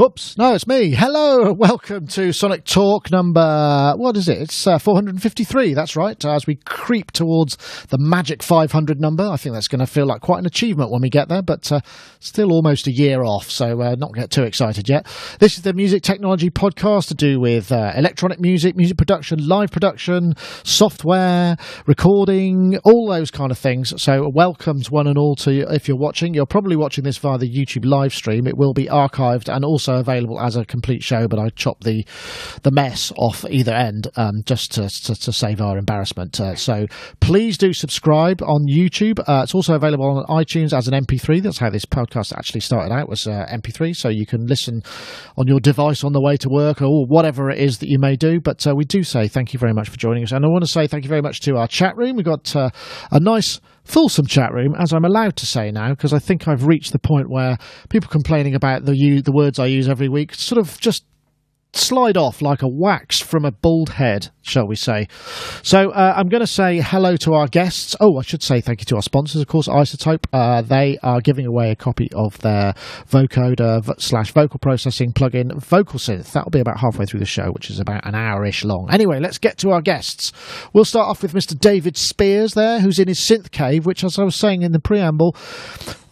Oops, no, it's me. Hello, welcome to Sonic Talk number, what is it? It's 453, that's right. As we creep towards the magic 500 number, I think that's going to feel like quite an achievement when we get there, but still almost a year off, so not get too excited yet. This is the music technology podcast to do with electronic music, music production, live production, software, recording, all those kind of things. So welcome to one and all to, if you're watching, you're probably watching this via the YouTube live stream. It will be archived and also available as a complete show, but I chopped the mess off either end just to save our embarrassment. So please do subscribe on YouTube. It's also available on iTunes as an MP3. That's how this podcast actually started out, was MP3, so you can listen on your device on the way to work or whatever it is that you may do. But we do say thank you very much for joining us, and I want to say thank you very much to our chat room. We've got a nice fulsome chat room, as I'm allowed to say now, because I think I've reached the point where people complaining about the words I use every week sort of just slide off like a wax from a bald head, shall we say. So I'm going to say hello to our guests. Oh, I should say thank you to our sponsors, of course, iZotope. They are giving away a copy of their vocoder / vocal processing plugin, Vocalsynth. That'll be about halfway through the show, which is about an hour-ish long. Anyway, let's get to our guests. We'll start off with Mr. David Spears there, who's in his synth cave, which, as I was saying in the preamble,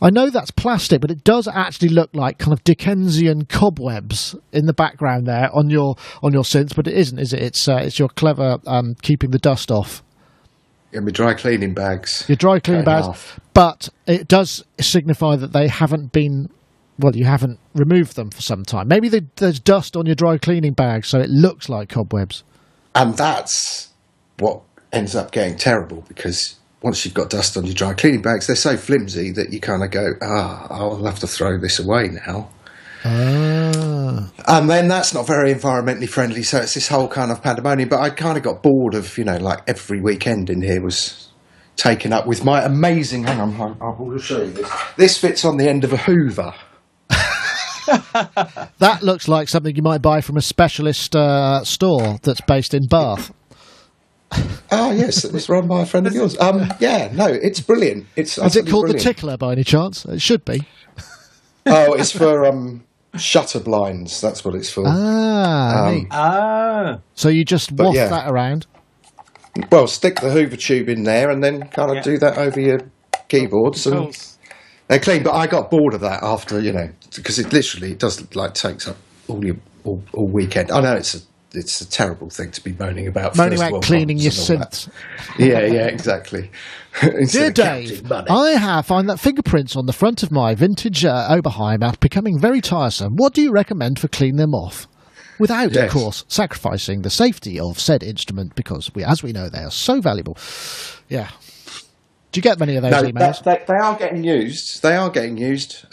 I know that's plastic, but it does actually look like kind of Dickensian cobwebs in the background there on your synth, but it isn't, is it? It's your clever keeping the dust off. Yeah, my dry cleaning bags. Your dry cleaning bags, but it does signify that they haven't been. Well, you haven't removed them for some time. Maybe there's dust on your dry cleaning bag, so it looks like cobwebs. And that's what ends up getting terrible, because once you've got dust on your dry cleaning bags, they're so flimsy that you kind of go, I'll have to throw this away now. And then that's not very environmentally friendly, so it's this whole kind of pandemonium. But I kind of got bored of, like every weekend in here was taken up with my amazing, hang on, I will show you this. This fits on the end of a Hoover. That looks like something you might buy from a specialist store that's based in Bath. Oh, yes, it was run by a friend of yours. Yeah, no, it's brilliant. Is it called the Tickler by any chance? It should be. Oh, it's for shutter blinds. That's what it's for. So you just waft that around? Well, stick the Hoover tube in there and then kind of do that over your keyboards. And they're clean, but I got bored of that after, because it does takes up all weekend. I know it's a terrible thing to be moaning about. Moaning about cleaning your synths. Yeah, exactly. Dear Dave, I find that fingerprints on the front of my vintage Oberheim are becoming very tiresome. What do you recommend for cleaning them off? Without, of course, sacrificing the safety of said instrument, because, as we know, they are so valuable. Yeah. Do you get many of those emails? They are getting used. They are getting used.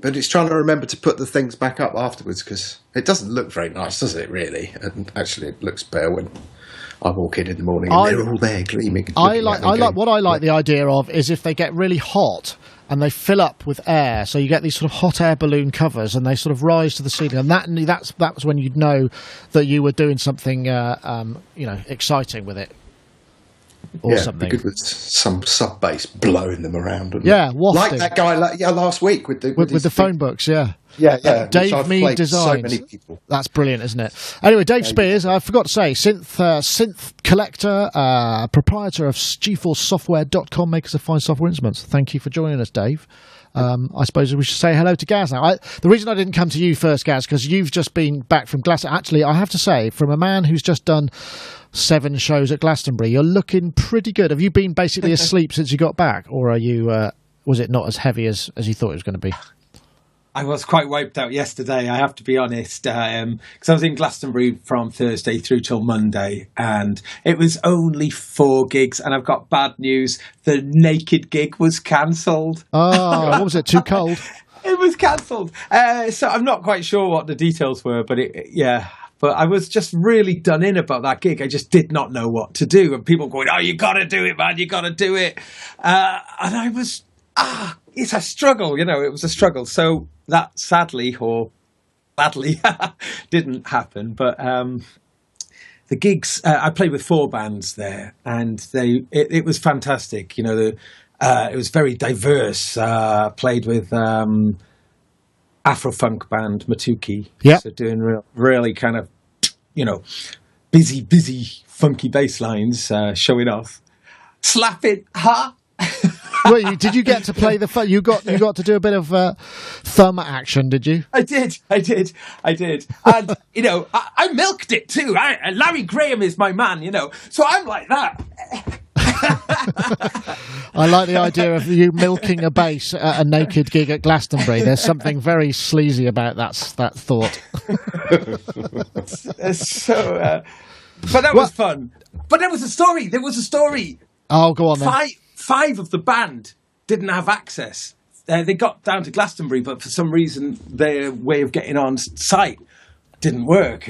But it's trying to remember to put the things back up afterwards, because it doesn't look very nice, does it, really? And actually, it looks better when I walk in the morning and they're all there gleaming. I like the idea of is if they get really hot and they fill up with air, so you get these sort of hot air balloon covers and they sort of rise to the ceiling, and that was when you'd know that you were doing something exciting with it. Or something. Good with some sub bass blowing them around. Wafting. Like that guy last week with the phone books. Yeah. Dave Mead Designs. So many people. That's brilliant, isn't it? Anyway, Dave Spears, I forgot to say, synth collector, proprietor of GeForceSoftware.com, makers of fine software instruments. Thank you for joining us, Dave. I suppose we should say hello to Gaz now. The reason I didn't come to you first, Gaz, because you've just been back from Glastonbury. Actually, I have to say, from a man who's just done 7 shows at Glastonbury, you're looking pretty good. Have you been basically asleep since you got back, or are you? Was it not as heavy as you thought it was going to be? I was quite wiped out yesterday, I have to be honest, because I was in Glastonbury from Thursday through till Monday, and it was only 4 gigs, and I've got bad news. The Naked gig was cancelled. Oh, what was it, too cold? It was cancelled. So I'm not quite sure what the details were, but But I was just really done in about that gig. I just did not know what to do. And people going, you got to do it, man, you got to do it. And I was, it's a struggle, it was a struggle. So that sadly or badly didn't happen. But the gigs, I played with 4 bands there, and it was fantastic. It was very diverse. Played with Afro-funk band, Matuki. Yeah. So doing really kind of, busy, funky bass lines, showing off. Slap it, huh? Well, did you get to play you got to do a bit of thumb action, did you? I did. And, I milked it too. Larry Graham is my man, So I'm like that. I like the idea of you milking a bass at a naked gig at Glastonbury. There's something very sleazy about that thought. But that was fun. But there was a story. Oh, go on then. Five of the band didn't have access. They got down to Glastonbury, but for some reason their way of getting on site didn't work.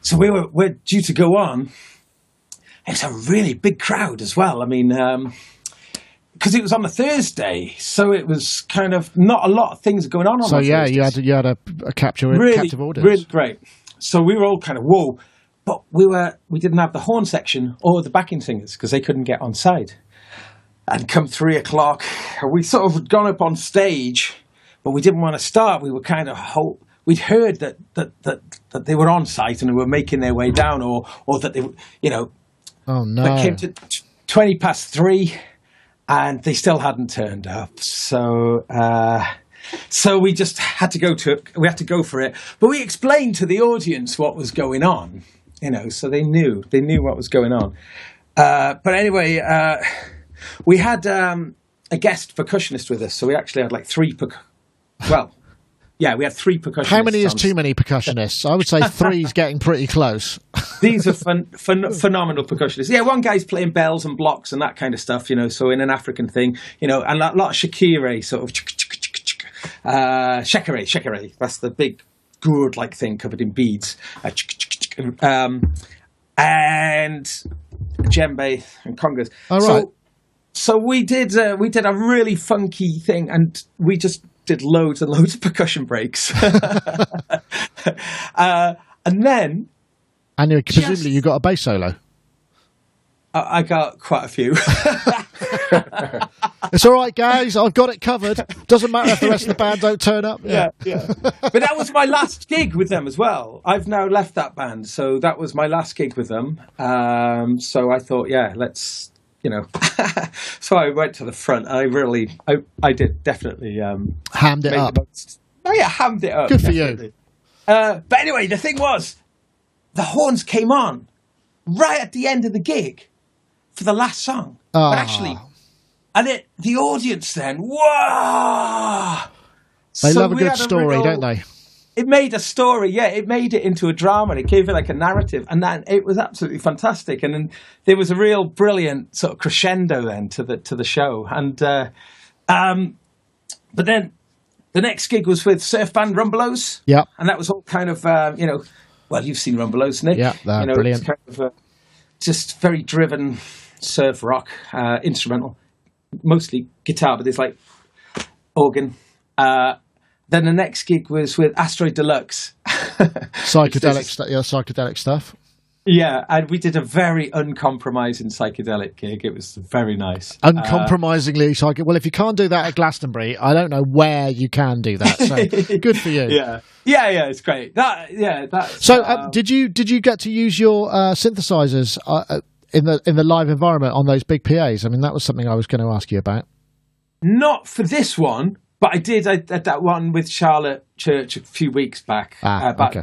So we're due to go on. It was a really big crowd as well. I mean, because it was on a Thursday, so it was kind of not a lot of things going on. So yeah, Thursdays. you had a captive audience. Really great. So we were all kind of whoa, but we didn't have the horn section or the backing singers because they couldn't get on side. And come 3 o'clock, we sort of had gone up on stage, but we didn't want to start. We were kind of we'd heard that they were on site and they were making their way down, or that they, Oh no! It came to 3:20, and they still hadn't turned up. So we just had to go for it. But we explained to the audience what was going on, so they knew what was going on. But anyway, we had a guest percussionist with us, so we actually had like three. We had three percussionists. How many is too many percussionists? I would say three's getting pretty close. These are phenomenal percussionists. Yeah, one guy's playing bells and blocks and that kind of stuff, so in an African thing, and a lot of shakire, sort of shakire. That's the big gourd-like thing covered in beads. And djembe and congas. All right. So we did a really funky thing, and we just did loads and loads of percussion breaks. And then... And presumably you got a bass solo. I got quite a few. It's all right, guys. I've got it covered. Doesn't matter if the rest of the band don't turn up. Yeah. But that was my last gig with them as well. I've now left that band, so that was my last gig with them. So I thought, let's... So I went to the front. I did definitely hammed it up. Hammed it up. Good for definitely. you. But anyway, the thing was, the horns came on right at the end of the gig for the last song. Oh. But actually, the audience then, whoa! They love a good story, don't they? It made a story, yeah. It made it into a drama. And it gave it like a narrative, and then it was absolutely fantastic. And then there was a real brilliant sort of crescendo then to the show. And but then the next gig was with surf band Rumbelows. Yeah, and that was all kind of well, you've seen Rumbelows, Nick. Yeah, they're brilliant. It's kind of just very driven surf rock, instrumental, mostly guitar, but there's like organ. Then the next gig was with Asteroid Deluxe. Psychedelic stuff. Yeah, and we did a very uncompromising psychedelic gig. It was very nice. Uncompromisingly psychedelic. Well, if you can't do that at Glastonbury, I don't know where you can do that. So good for you. Yeah, it's great. Did you get to use your synthesizers in the live environment on those big PAs? I mean, that was something I was going to ask you about. Not for this one. But I did that one with Charlotte Church a few weeks back. Okay.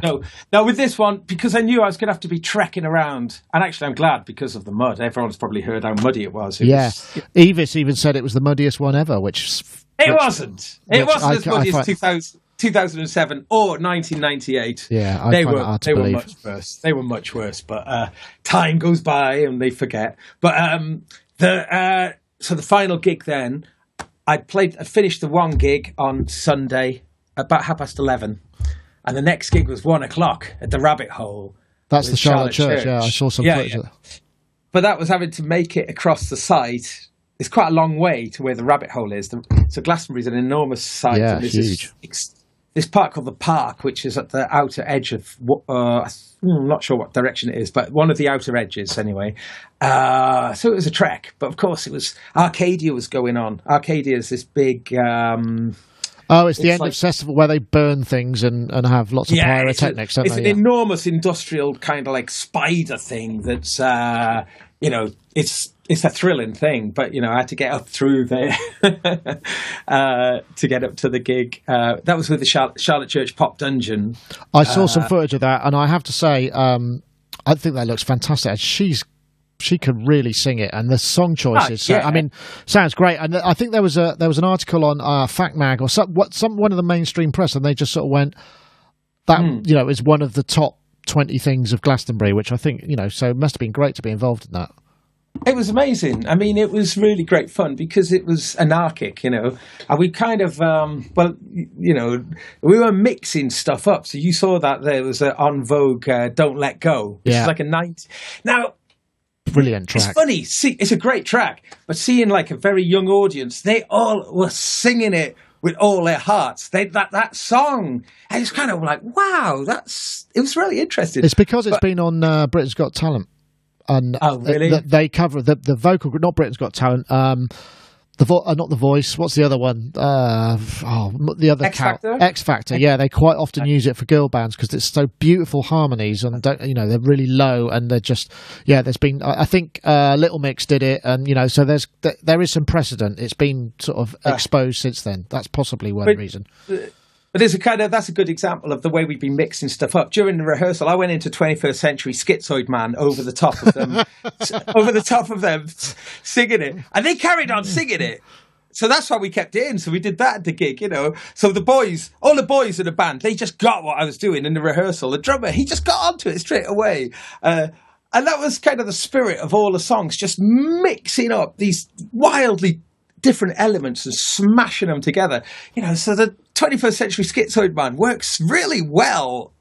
No, with this one, because I knew I was going to have to be trekking around. And actually, I'm glad because of the mud. Everyone's probably heard how muddy it was. Evis even said it was the muddiest one ever, which wasn't. It wasn't as muddy as 2007 or 1998. Yeah, they were much worse. They were much worse. But time goes by and they forget. But so the final gig then. I finished the one gig on Sunday about 11:30, and the next gig was 1 o'clock at the Rabbit Hole. That's the Charlotte Church. Yeah, I saw some footage of that. But that was having to make it across the site. It's quite a long way to where the Rabbit Hole is. So Glastonbury's an enormous site. Yeah, and there's huge. This part called the Park, which is at the outer edge of I'm not sure what direction it is, but one of the outer edges anyway. So it was a trek, but of course it was Arcadia was going on. Arcadia is this big Oh, it's the end of festival where they burn things and have lots of pyrotechnics, don't they? It's an enormous industrial kind of like spider thing that's, it's a thrilling thing. But, I had to get up through there to get up to the gig. That was with the Charlotte Church Pop Dungeon. I saw some footage of that, and I have to say, I think that looks fantastic. She could really sing it, and the song choices. Sounds great. And I think there was an article on Fact Mag or one of the mainstream press, and they just sort of went that is one of the top 20 things of Glastonbury, which I think so it must have been great to be involved in that. It was amazing. I mean, it was really great fun because it was anarchic, and we kind of, we were mixing stuff up. So you saw that there was on Vogue, Don't Let Go, which is like a night. Now, brilliant track. It's funny. See, it's a great track, but seeing like a very young audience, they all were singing it with all their hearts. That song, and it's kind of like, wow, it was really interesting. It's because it's been on Britain's Got Talent. And really? They cover the vocal group, not Britain's Got Talent. Not The Voice. What's the other one? The other X Factor. Yeah, they quite often use it for girl bands because it's so beautiful harmonies, and they're really low, and they're just There's been, I think, Little Mix did it, and so there is some precedent. It's been sort of exposed since then. That's possibly one reason. But that's a good example of the way we've been mixing stuff up. During the rehearsal, I went into 21st Century Schizoid Man over the top of them, singing it. And they carried on singing it. So that's why we kept it in. So we did that at the gig, So all the boys in the band, they just got what I was doing in the rehearsal. The drummer, he just got onto it straight away. And that was kind of the spirit of all the songs, just mixing up these wildly different elements and smashing them together. So the 21st Century Schizoid Man works really well.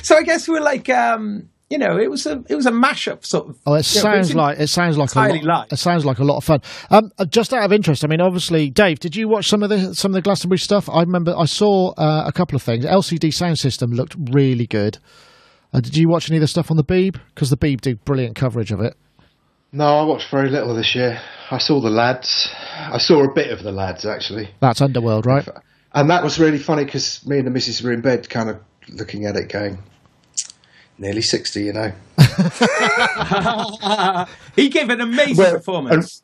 So I guess we're like, it was a mashup sort of. Oh, it sounds like a lot of fun. Just out of interest, I mean, obviously, Dave, did you watch some of the Glastonbury stuff? I remember I saw a couple of things. LCD Sound System looked really good. Did you watch any of the stuff on the Beeb? Because the Beeb do brilliant coverage of it. No, I watched very little this year. I saw the lads. I saw a bit of the lads, actually. That's Underworld, right? And that was really funny because me and the missus were in bed kind of looking at it going, nearly 60, He gave an amazing performance.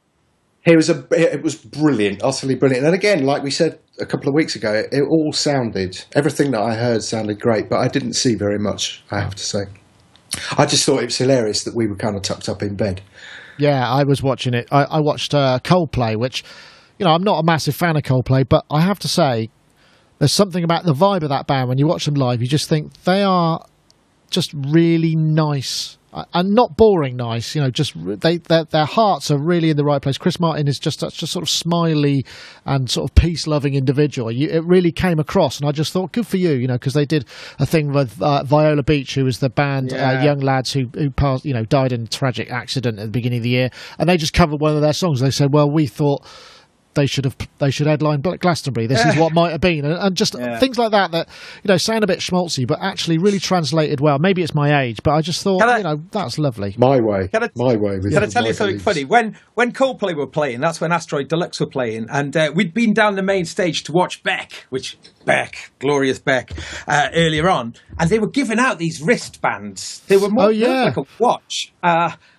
It was brilliant, utterly brilliant. And again, like we said a couple of weeks ago, everything that I heard sounded great, but I didn't see very much, I have to say. I just thought it was hilarious that we were kind of tucked up in bed. Yeah, I was watching it. I watched Coldplay, which, I'm not a massive fan of Coldplay, but I have to say, there's something about the vibe of that band when you watch them live. You just think they are just really nice and not boring nice. Just their hearts are really in the right place. Chris Martin is just such a sort of smiley and sort of peace-loving individual. It really came across, and I just thought, good for you, because they did a thing with Viola Beach, who was the band young lads who passed, died in a tragic accident at the beginning of the year, and they just covered one of their songs. They said, well, we thought they should headline Glastonbury. This is what might have been, and just things like that sound a bit schmaltzy, but actually really translated well. Maybe it's my age, but I just thought that's lovely. My way. Can I tell you something funny? When Coldplay were playing, that's when Asteroid Deluxe were playing, and we'd been down the main stage to watch glorious Beck, earlier on, and they were giving out these wristbands. They were more like a watch.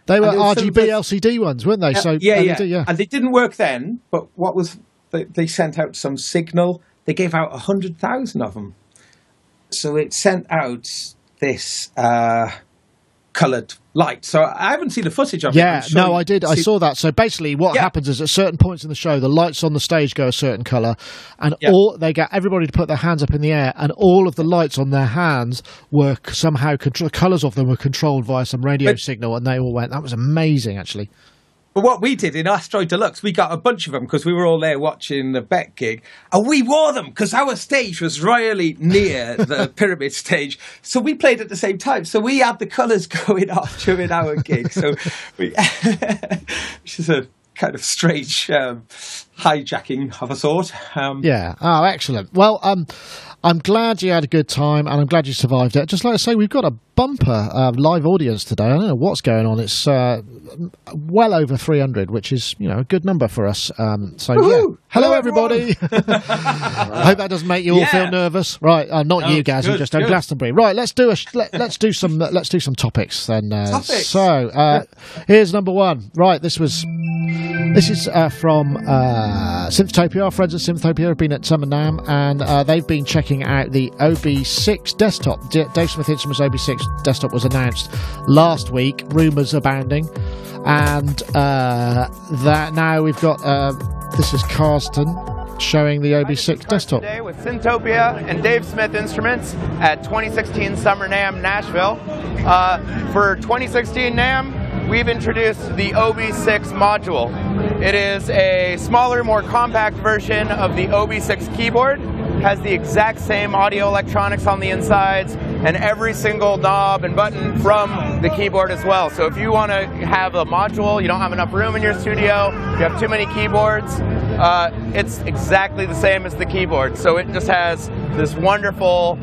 They were RGB LCD ones, weren't they? So LED, and they didn't work then. But they sent out some signal. They gave out 100,000 of them. So it sent out this coloured light. So I haven't seen the footage of it. Yeah, no, I did. I saw that. So basically what happens is at certain points in the show, the lights on the stage go a certain colour, and they get everybody to put their hands up in the air, and all of the lights on their hands were somehow the colours of them were controlled via some radio signal, and they all went. That was amazing, actually. But what we did in Asteroid Deluxe, we got a bunch of them because we were all there watching the Beck gig, and we wore them because our stage was really near the pyramid stage, so we played at the same time. So we had the colours going off during our gig. So which is a kind of strange hijacking of a sort. Yeah. Oh, excellent. Well, I'm glad you had a good time, and I'm glad you survived it. Just like I say, we've got a bumper live audience today. I don't know what's going on. It's well over 300, which is a good number for us. So yeah, Hello, everybody. I hope that doesn't make you all feel nervous. Right, not you, Gaz. Just on Glastonbury. Right, let's do some topics then. So here's number one. Right, this is from Synthopia. Our friends at Synthopia have been at Summer NAMM, and they've been checking out the OB6 desktop. Dave Smith Instruments OB6 desktop was announced last week. Rumours abounding, and that now we've got. This is Carsten showing the OB6 desktop. Today with Synthopia and Dave Smith Instruments at 2016 Summer NAMM Nashville. For 2016 NAMM, we've introduced the OB6 module. It is a smaller, more compact version of the OB6 keyboard. Has the exact same audio electronics on the insides and every single knob and button from the keyboard as well. So if you want to have a module, you don't have enough room in your studio, you have too many keyboards, it's exactly the same as the keyboard. So it just has this wonderful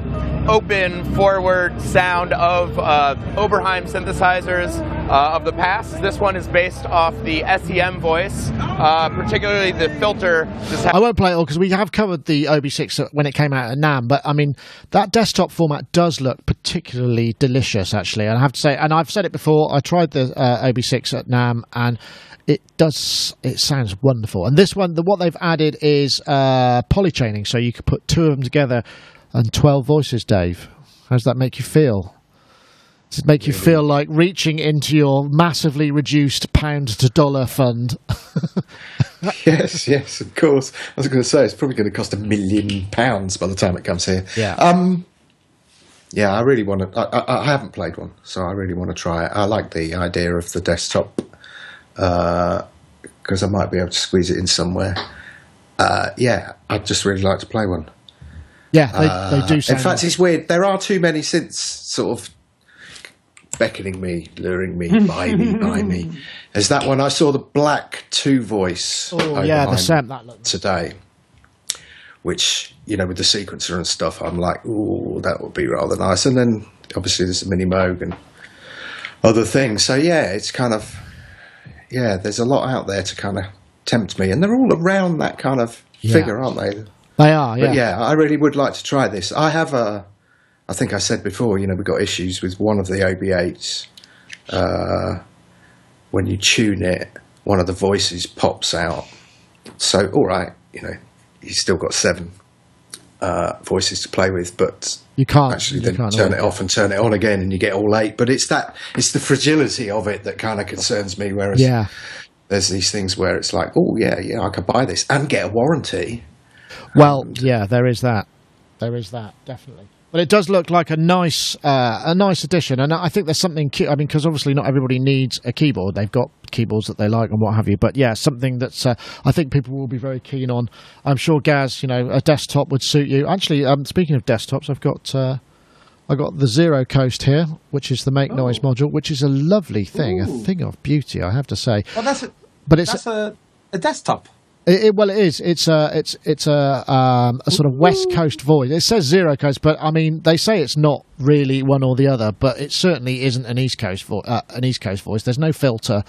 open forward sound of Oberheim synthesizers of the past. This one is based off the SEM voice, particularly the filter. I won't play it all because we have covered the OB6 when it came out at NAMM, but I mean that desktop format does look particularly delicious actually, and I have to say, and I've said it before, I tried the OB6 at NAMM and it sounds wonderful. And this one, what they've added is polychaining, so you could put two of them together and 12 voices. Dave, how does that make you feel? Does it make you feel like reaching into your massively reduced pound to dollar fund? Yes, of course. I was going to say, it's probably going to cost £1 million by the time it comes here. Yeah. I really want to. I haven't played one, so I really want to try it. I like the idea of the desktop because I might be able to squeeze it in somewhere. I'd just really like to play one. Yeah, they do. In fact, it's weird. There are too many synths sort of beckoning me, luring me, by me. There's that one. I saw the black two voice. Oh yeah, the Sam that looked today. Which, you know, with the sequencer and stuff, I'm like, ooh, that would be rather nice. And then obviously there's the Mini Moog and other things. So yeah, it's kind of there's a lot out there to kind of tempt me, and they're all around that kind of figure, aren't they? They are, yeah. But yeah, I really would like to try this. I think I said before, you know, we've got issues with one of the OB8s. When you tune it, one of the voices pops out. So, all right, you know, you've still got 7 voices to play with, but you can't actually then turn it off and turn it on again, and you get all 8. But it's the fragility of it that kind of concerns me, whereas there's these things where it's like, oh, yeah, I could buy this and get a warranty. Well, there is that. There is that, definitely. But it does look like a nice addition, and I think there's something cute. I mean, because obviously not everybody needs a keyboard; they've got keyboards that they like and what have you. But yeah, something that's I think people will be very keen on. I'm sure, Gaz, you know, a desktop would suit you. Actually, speaking of desktops, I got the Zero Coast here, which is the Make Noise module, which is a lovely thing, a thing of beauty, I have to say. Well, that's a desktop. It is. It's a sort of West Coast voice. It says Zero Coast, but I mean they say it's not really one or the other. But it certainly isn't an East Coast voice. There's no filter,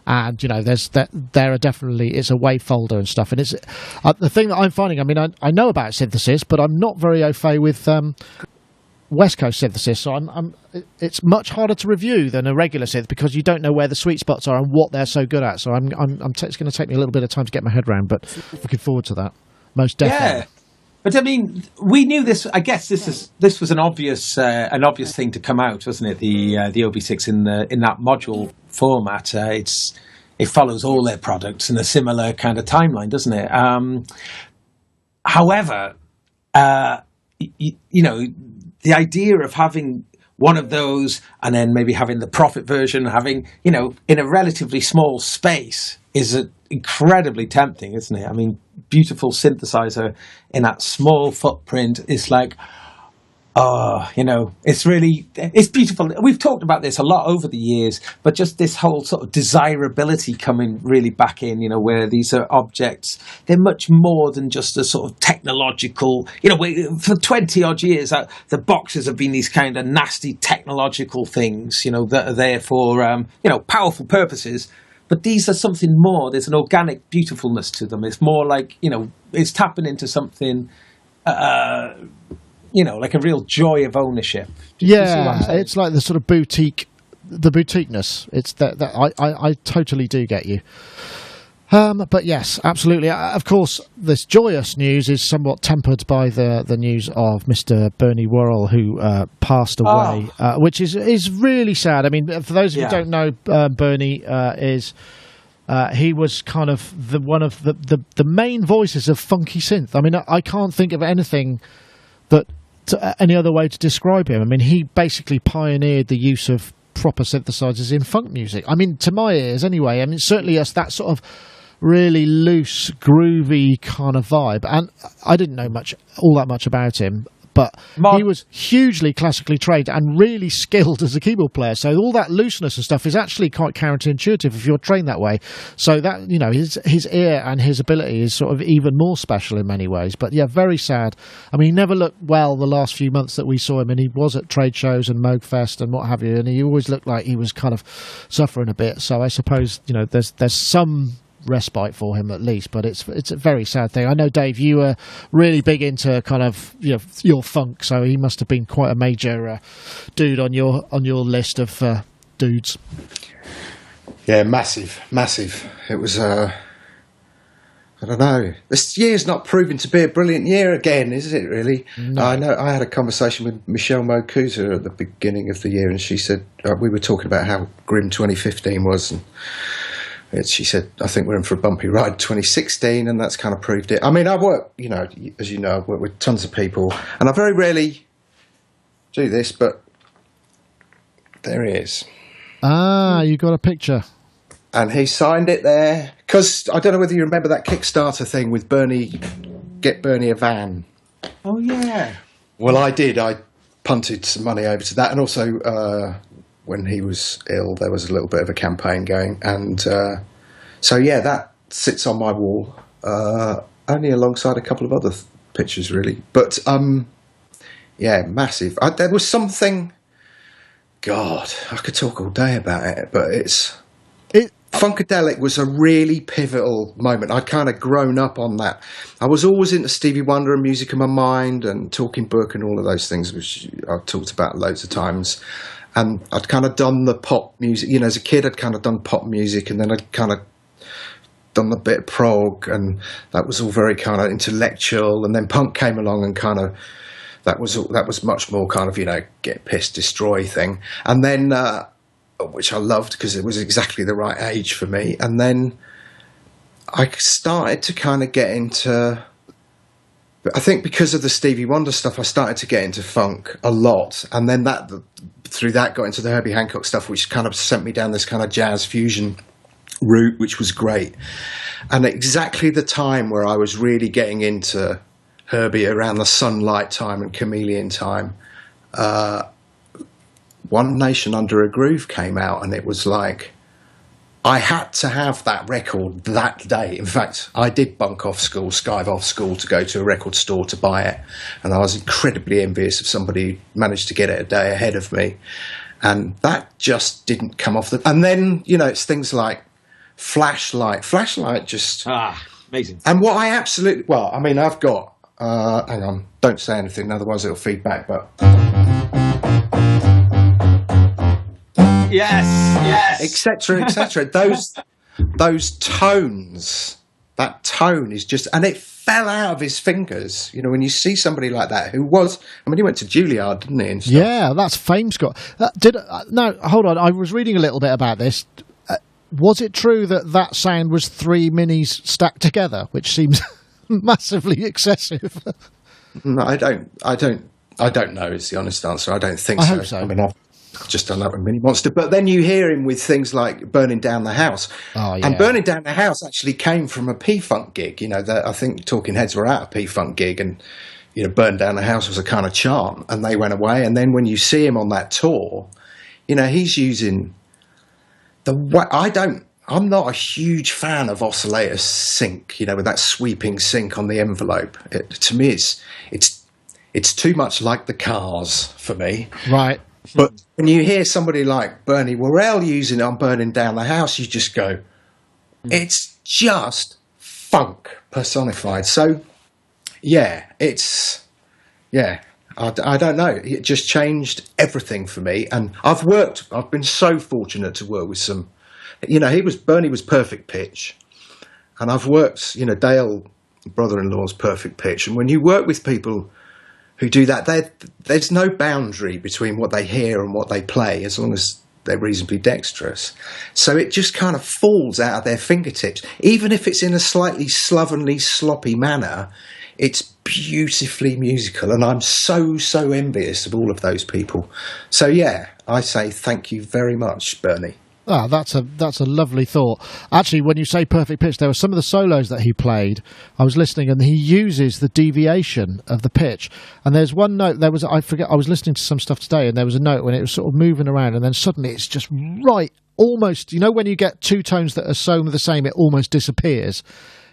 and you know there are definitely it's a wave folder and stuff. And it's the thing that I'm finding. I mean I know about synthesis, but I'm not very au fait with West Coast synthesis, so it's much harder to review than a regular synth because you don't know where the sweet spots are and what they're so good at. So it's going to take me a little bit of time to get my head around, but looking forward to that. Most definitely. Yeah, but I mean, we knew this. I guess this was an obvious thing to come out, wasn't it? The OB6 in that module format. It follows all their products in a similar kind of timeline, doesn't it? However, you know. The idea of having one of those and then maybe having the profit version, having, you know, in a relatively small space is incredibly tempting, isn't it? I mean, beautiful synthesizer in that small footprint is like, you know, it's beautiful. We've talked about this a lot over the years, but just this whole sort of desirability coming really back in, you know, where these are objects, they're much more than just a sort of technological, you know, for 20 odd years, the boxes have been these kind of nasty technological things, you know, that are there for, you know, powerful purposes. But these are something more. There's an organic beautifulness to them. It's more like, it's tapping into something, like a real joy of ownership. Do you see what I'm saying? It's like the sort of boutiqueness. It's that I totally do get you. But yes, absolutely. Of course, this joyous news is somewhat tempered by the news of Mr. Bernie Worrell, who passed away, which is really sad. I mean, for those of you who don't know, Bernie he was kind of one of the main voices of funky synth. I mean, I can't think of anything any other way to describe him. I mean, he basically pioneered the use of proper synthesizers in funk music. I mean, to my ears anyway. I mean, certainly that sort of really loose, groovy kind of vibe. And I didn't know all that much about him, but he was hugely classically trained and really skilled as a keyboard player. So all that looseness and stuff is actually quite counterintuitive if you're trained that way. So that, his ear and his ability is sort of even more special in many ways. But yeah, very sad. I mean, he never looked well the last few months that we saw him, and he was at trade shows and Moogfest and what have you, and he always looked like he was kind of suffering a bit. So I suppose, there's some respite for him at least, but it's a very sad thing. I know, Dave, you were really big into kind of your funk, so he must have been quite a major dude on your list of dudes. Yeah, massive. It was I don't know. This year's not proving to be a brilliant year again, is it? Really? No. I know. I had a conversation with Michelle Mokusa at the beginning of the year, and she said we were talking about how grim 2015 was, and she said, I think we're in for a bumpy ride 2016, and that's kind of proved it. I mean, I work, as you know, I've worked with tons of people, and I very rarely do this, but there he is. You got a picture. And he signed it there, because I don't know whether you remember that Kickstarter thing with Bernie, Get Bernie a Van. Oh, yeah. Well, I did. I punted some money over to that, and also when he was ill, there was a little bit of a campaign going. And so, yeah, that sits on my wall, only alongside a couple of other pictures, really. But, yeah, massive. There was something... God, I could talk all day about it, but Funkadelic was a really pivotal moment. I'd kind of grown up on that. I was always into Stevie Wonder and Music in My Mind and Talking Book and all of those things, which I've talked about loads of times. And I'd kind of done the pop music. As a kid, I'd kind of done pop music, and then I'd kind of done a bit of prog, and that was all very kind of intellectual. And then punk came along, and kind of that was much more kind of get pissed, destroy thing. And then which I loved because it was exactly the right age for me. And then I started to kind of get into. I think because of the Stevie Wonder stuff, I started to get into funk a lot, and then through that got into the Herbie Hancock stuff, which kind of sent me down this kind of jazz fusion route, which was great. And at exactly the time where I was really getting into Herbie, around the Sunlight time and Chameleon time, One Nation Under a Groove came out, and it was like I had to have that record that day. In fact, I did skive off school to go to a record store to buy it. And I was incredibly envious of somebody who managed to get it a day ahead of me. And that just didn't come off and then, it's things like Flashlight. Flashlight just... amazing. And what I absolutely... Well, I mean, I've got... hang on, don't say anything, otherwise it'll feed back, but... Yes, etc. Those tones, that tone is just, and it fell out of his fingers. When you see somebody like that who was, he went to Juilliard, didn't he? And stuff. Yeah, that's fame, Scott. No, hold on. I was reading a little bit about this. Was it true that sound was 3 minis stacked together, which seems massively excessive? No, I don't know. Is the honest answer. I don't think so. I hope so. I mean, I've just done that with Mini Monster, but then you hear him with things like Burning Down the House. Oh, yeah. And Burning Down the House actually came from a P-Funk gig. I think Talking Heads were at a P-Funk gig, and Burn Down the House was a kind of chant, and they went away. And then when you see him on that tour, he's using I'm not a huge fan of oscillator sync, with that sweeping sync on the envelope. To me, it's too much like the Cars for me. Right. But when you hear somebody like Bernie Worrell using it on Burning Down the House, you just go, It's just funk personified. So, yeah, I don't know. It just changed everything for me. And I've been so fortunate to work with some, Bernie was perfect pitch. And I've worked, Dale, brother-in-law's perfect pitch. And when you work with people who do that, there's no boundary between what they hear and what they play, as long as they're reasonably dexterous. So it just kind of falls out of their fingertips. Even if it's in a slightly slovenly, sloppy manner, it's beautifully musical. And I'm so envious of all of those people. So, yeah, I say thank you very much, Bernie. Ah, that's a lovely thought. Actually, when you say perfect pitch, there were some of the solos that he played. I was listening, and he uses the deviation of the pitch. And there's one note. I was listening to some stuff today, and there was a note when it was sort of moving around, and then suddenly it's just right, almost. When you get two tones that are so the same, it almost disappears.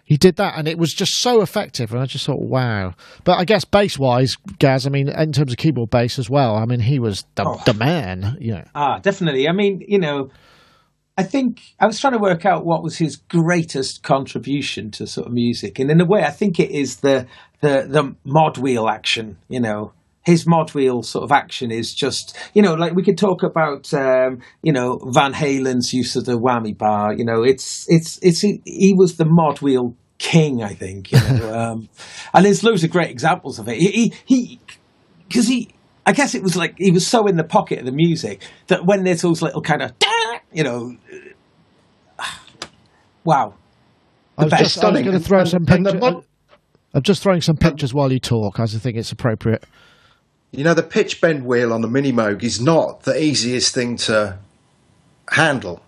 He did that, and it was just so effective, and I just thought, wow. But I guess bass-wise, Gaz, in terms of keyboard bass as well, he was the man. Definitely. I think I was trying to work out what was his greatest contribution to sort of music, and in a way, I think it is the mod wheel action. His mod wheel sort of action is just, like we could talk about, Van Halen's use of the whammy bar. He was the mod wheel king, I think. And there's loads of great examples of it. I guess it was like he was so in the pocket of the music that when there's those little kind of, wow. I'm going to throw some pictures. I'm just throwing some pictures while you talk, as I think it's appropriate. The pitch bend wheel on the Mini Moog is not the easiest thing to handle.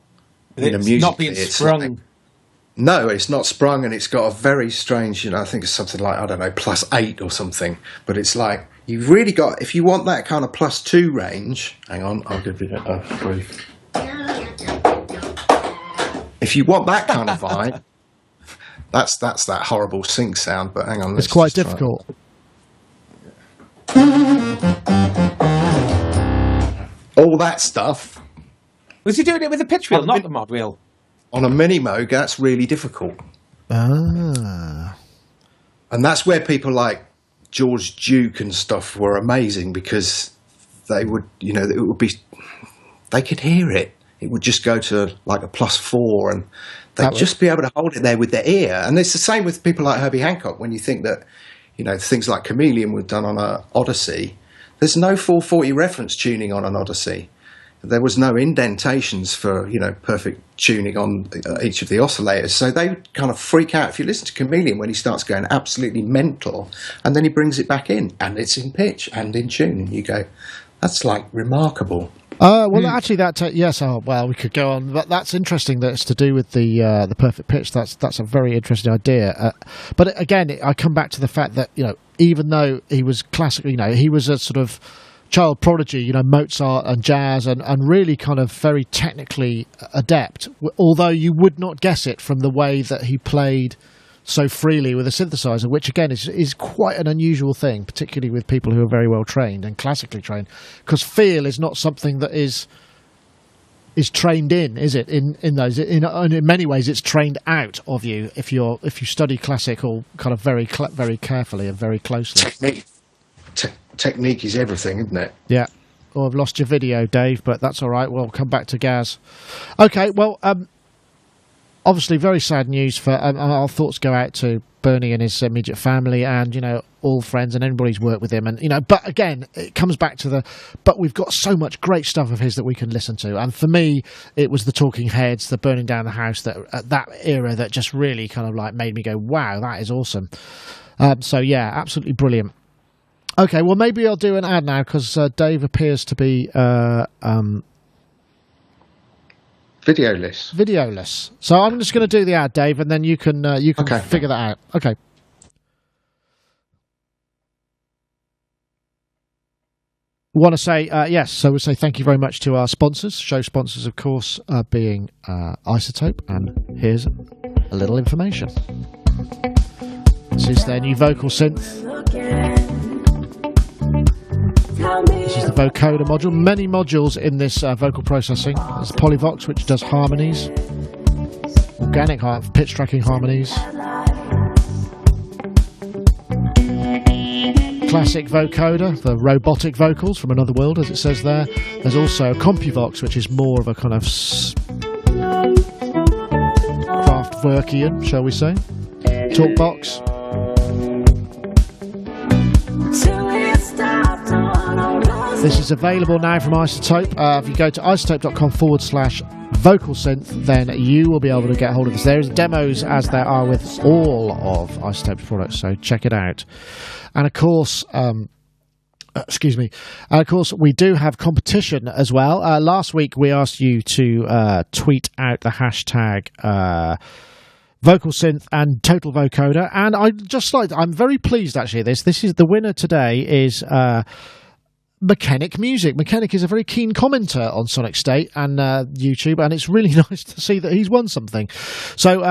It's not being sprung. No, it's not sprung, and it's got a very strange, I think it's something like, +8 or something. But it's like, you've really got, if you want that kind of +2 range, hang on, I'll give you a brief. If you want that kind of vibe, that's that horrible sync sound, but hang on. It's quite difficult. All that stuff. Was he doing it with a pitch wheel, not the mod wheel? On a Mini Moog, that's really difficult. Ah. And that's where people like George Duke and stuff were amazing, because they would, they could hear it. It would just go to like a +4, and they'd just be able to hold it there with their ear. And it's the same with people like Herbie Hancock. When you think that, things like Chameleon were done on an Odyssey, there's no 440 reference tuning on an Odyssey. There was no indentations for, perfect tuning on each of the oscillators. So they kind of freak out if you listen to Chameleon when he starts going absolutely mental, and then he brings it back in, and it's in pitch and in tune. And you go, that's like remarkable. Actually, yes. We could go on, but that's interesting that it's to do with the perfect pitch. That's a very interesting idea. But again, I come back to the fact that even though he was classically, he was a sort of child prodigy, Mozart and jazz, and really kind of very technically adept. Although you would not guess it from the way that he played so freely with a synthesizer, which again is quite an unusual thing, particularly with people who are very well trained and classically trained, because feel is not something that is trained in, is it? In many ways, it's trained out of you if you study classical kind of very carefully and very closely. Technique is everything, isn't it? Yeah. Oh, I've lost your video, Dave, but that's all right. We'll come back to Gaz. Okay. Well. Obviously, very sad news for our thoughts go out to Bernie and his immediate family, and all friends and everybody's worked with him, and But again, it comes back to but we've got so much great stuff of his that we can listen to, and for me, it was the Talking Heads, the Burning Down the House, that at that era that just really kind of like made me go, wow, that is awesome. So yeah, absolutely brilliant. Okay, well maybe I'll do an ad now because Dave appears to be. Videoless. So I'm just going to do the ad, Dave, and then you can figure that out. Okay. We want to say yes. So we'll say thank you very much to our sponsors. Show sponsors, of course, being iZotope, and here's a little information. This is their new Vocalsynth. This is the vocoder module. Many modules in this vocal processing. There's Polyvox, which does harmonies. Organic pitch tracking harmonies. Classic vocoder, the robotic vocals from another world, as it says there. There's also CompuVox, which is more of a kind of Kraftwerkian, shall we say. Talkbox. This is available now from iZotope. If you go to iZotope.com/Vocalsynth, then you will be able to get hold of this. There's demos, as there are with all of iZotope's products, so check it out. And of course, we do have competition as well. Last week we asked you to tweet out the hashtag Vocalsynth and Total Vocoder, and I'm very pleased actually. This is the winner today is Mechanic Music. Mechanic is a very keen commenter on Sonic State and YouTube, and it's really nice to see that he's won something. So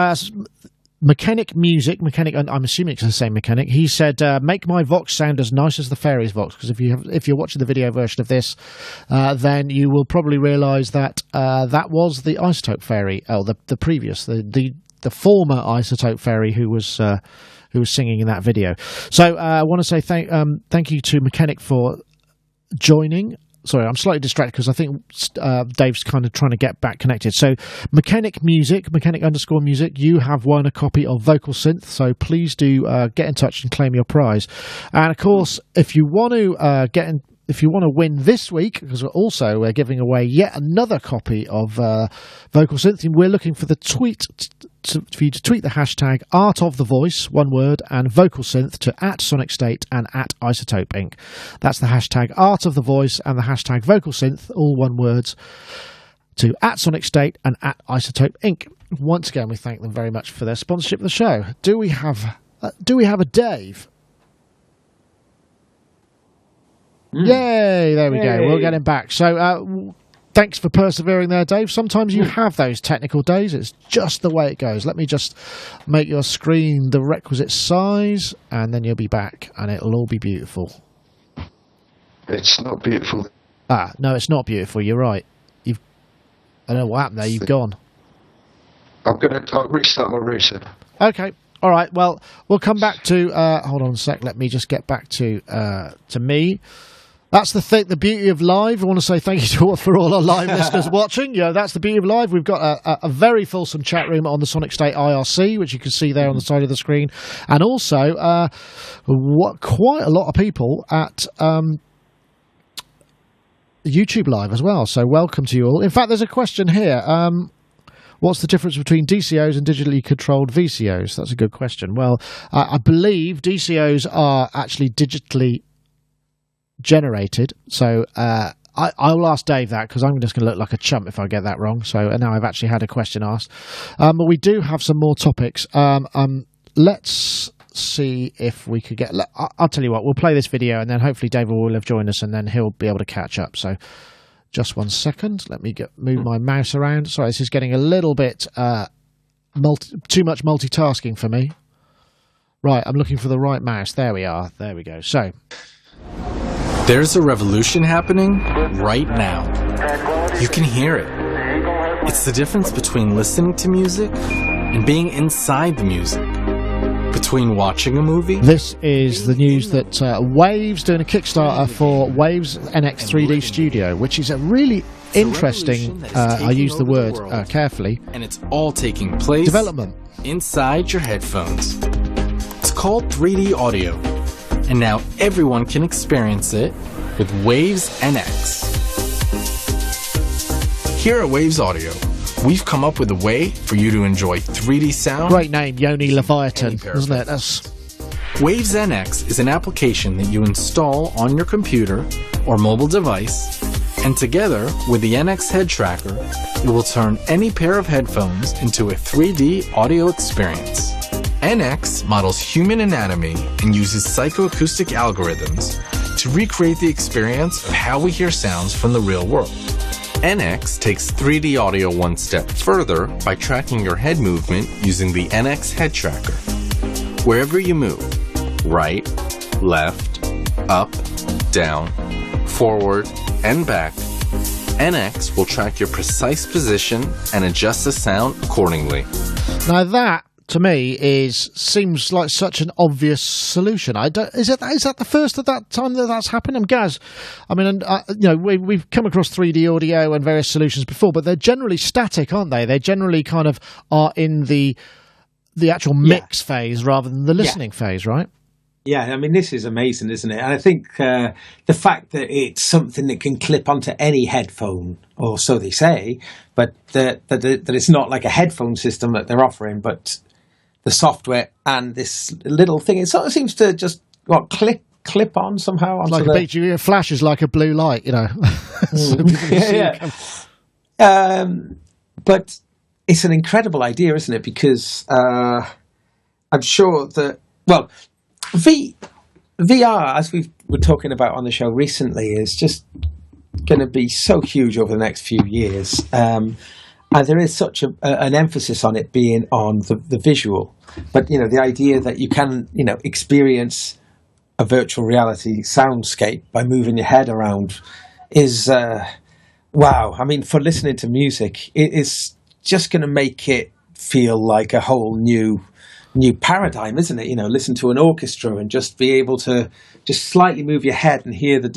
Mechanic Music, and I'm assuming it's the same Mechanic. He said, "Make my Vox sound as nice as the Fairies Vox." Because if you're watching the video version of this, then you will probably realise that that was the iZotope Fairy, the previous, the former iZotope Fairy who was singing in that video. So I want to say thank you to Mechanic for joining. Sorry, I'm slightly distracted because I think Dave's kind of trying to get back connected. So Mechanic_music, you have won a copy of Vocalsynth, so please do get in touch and claim your prize. And of course, if you want to win this week, because we're giving away yet another copy of Vocalsynth, we're looking for the for you to tweet the hashtag Art of the Voice, one word, and Vocalsynth to @SonicState and @iZotope Inc. That's the hashtag Art of the Voice and the hashtag Vocalsynth, all one words, to @SonicState and @iZotope Inc. Once again, we thank them very much for their sponsorship of the show. Do we have a Dave? Yay! There we go. We'll get him back. So thanks for persevering there, Dave. Sometimes you have those technical days. It's just the way it goes. Let me just make your screen the requisite size, and then you'll be back, and it'll all be beautiful. It's not beautiful. No, it's not beautiful. You're right. I don't know what happened there. You've gone. I'll restart my router. Okay. All right. Well, we'll come back to. Hold on a sec. Let me just get back to me. That's the thing, the beauty of live. I want to say thank you for all our live listeners watching. That's the beauty of live. We've got a very fulsome chat room on the Sonic State IRC, which you can see there on the side of the screen, and also quite a lot of people at YouTube Live as well. So welcome to you all. In fact, there's a question here. What's the difference between DCOs and digitally controlled VCOs? That's a good question. Well, I believe DCOs are actually digitally generated. So I will ask Dave that, because I'm just going to look like a chump if I get that wrong. So now I've actually had a question asked. But we do have some more topics. Let's see if we could get... I'll tell you what, we'll play this video and then hopefully David will have joined us and then he'll be able to catch up. So just 1 second. Let me move my mouse around. Sorry, this is getting a little bit too much multitasking for me. Right, I'm looking for the right mouse. There we are. There we go. So... There's a revolution happening right now. You can hear it. It's the difference between listening to music and being inside the music. Between watching a movie... This is the news that Waves doing a Kickstarter for Waves NX 3D Studio, which is a really interesting, I use the word carefully, and it's all taking place development inside your headphones. It's called 3D audio. And now everyone can experience it with Waves NX. Here at Waves Audio, we've come up with a way for you to enjoy 3D sound. Great name, Yoni Leviathan, isn't it? Waves NX is an application that you install on your computer or mobile device, and together with the NX head tracker, it will turn any pair of headphones into a 3D audio experience. NX models human anatomy and uses psychoacoustic algorithms to recreate the experience of how we hear sounds from the real world. NX takes 3D audio one step further by tracking your head movement using the NX head tracker. Wherever you move, right, left, up, down, forward, and back, NX will track your precise position and adjust the sound accordingly. Now that, to me, seems like such an obvious solution. Is that the first of that time that's happened? Gaz, I mean, we've come across 3D audio and various solutions before, but they're generally static, aren't they? They generally kind of are in the actual mix phase rather than the listening phase, right? Yeah, I mean, this is amazing, isn't it? And I think the fact that it's something that can clip onto any headphone, or so they say, but that it's not like a headphone system that they're offering, but the software and this little thing, it sort of seems to just clip on somehow. It's like a BGV flashes like a blue light, But it's an incredible idea, isn't it? Because I'm sure that, well, VR, as we were talking about on the show recently, is just going to be so huge over the next few years. And there is such an emphasis on it being on the visual. But, the idea that you can, experience a virtual reality soundscape by moving your head around is, wow. I mean, for listening to music, it is just going to make it feel like a whole new paradigm, isn't it? Listen to an orchestra and just be able to just slightly move your head and hear the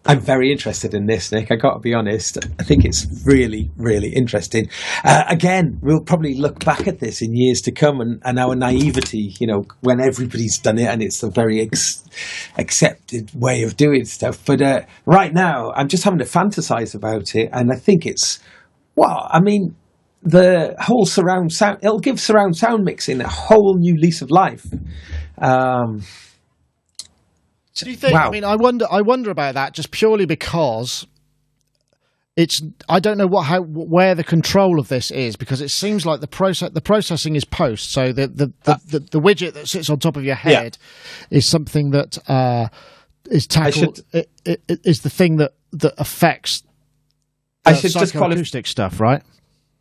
I'm very interested in this, Nick. I got to be honest. I think it's really, really interesting. Again, we'll probably look back at this in years to come and our naivety, when everybody's done it and it's a very accepted way of doing stuff. But right now, I'm just having to fantasize about it. And I think it's, the whole surround sound, it'll give surround sound mixing a whole new lease of life. Do you think? Wow. I mean, I wonder about that just purely because I don't know where the control of this is, because it seems like the processing is post. So the widget that sits on top of your head is something that is tackled. Is the thing that affects psychoacoustic stuff, right?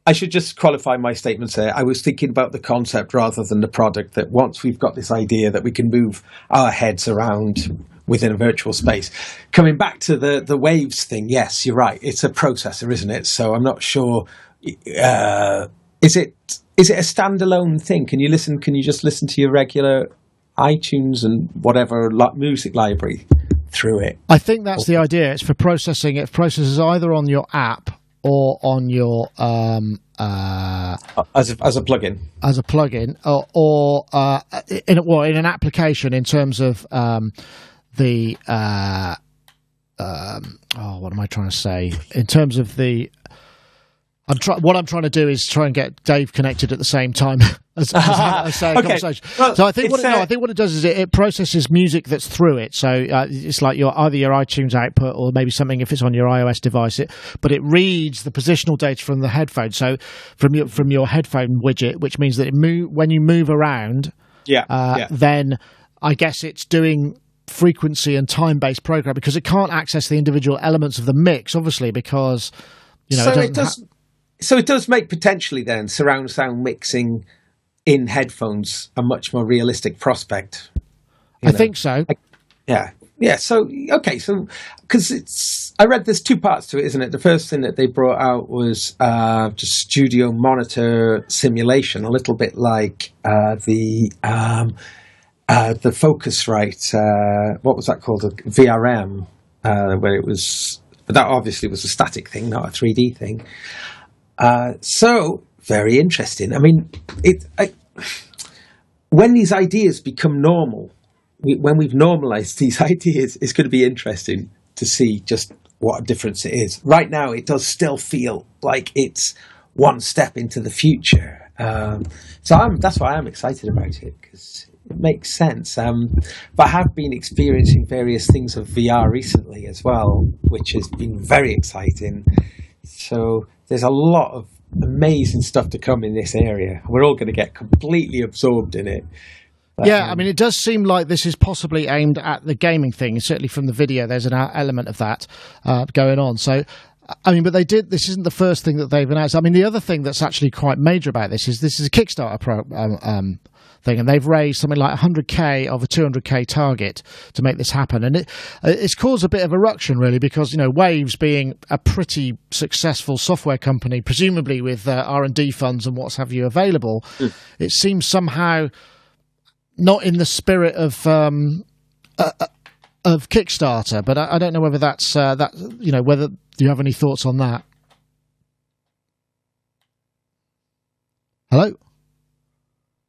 I should just qualify my statements there. I was thinking about the concept rather than the product, that once we've got this idea that we can move our heads around within a virtual space. Coming back to the waves thing, yes, you're right. It's a processor, isn't it? So I'm not sure. Is it a standalone thing? Can you just listen to your regular iTunes and whatever music library through it? I think that's the idea. It's for processing. It processes either on your app or on your as a plugin, or in an application in terms of what am I trying to say? In terms of what I'm trying to do is try and get Dave connected at the same time as say a conversation. Well, so I think what it does is it processes music that's through it. So it's like either your iTunes output or maybe something if it's on your iOS device. But it reads the positional data from the headphone. So from your headphone widget, which means that when you move around, then I guess it's doing frequency and time-based program, because it can't access the individual elements of the mix, obviously, because So it does make potentially then surround sound mixing in headphones a much more realistic prospect. I think so. So because I read there's two parts to it, isn't it? The first thing that they brought out was just studio monitor simulation, a little bit like the Focusrite. What was that called? A VRM, where it was. But that obviously was a static thing, not a 3D thing. So very interesting. I mean, when these ideas become normal, when we've normalized these ideas, it's going to be interesting to see just what a difference it is. Right now, it does still feel like it's one step into the future. That's why I'm excited about it, because it makes sense. But I have been experiencing various things of VR recently as well, which has been very exciting. So there's a lot of amazing stuff to come in this area. We're all going to get completely absorbed in it. But, I mean, it does seem like this is possibly aimed at the gaming thing. Certainly from the video, there's an element of that going on. So, I mean, but this isn't the first thing that they've announced. I mean, the other thing that's actually quite major about this is a Kickstarter thing, and they've raised something like 100k of a 200k target to make this happen, and it's caused a bit of a ruction, really, because Waves being a pretty successful software company, presumably with R&D funds and what's have you available, it seems somehow not in the spirit of Kickstarter, but I don't know whether that's whether you have any thoughts on that. Hello?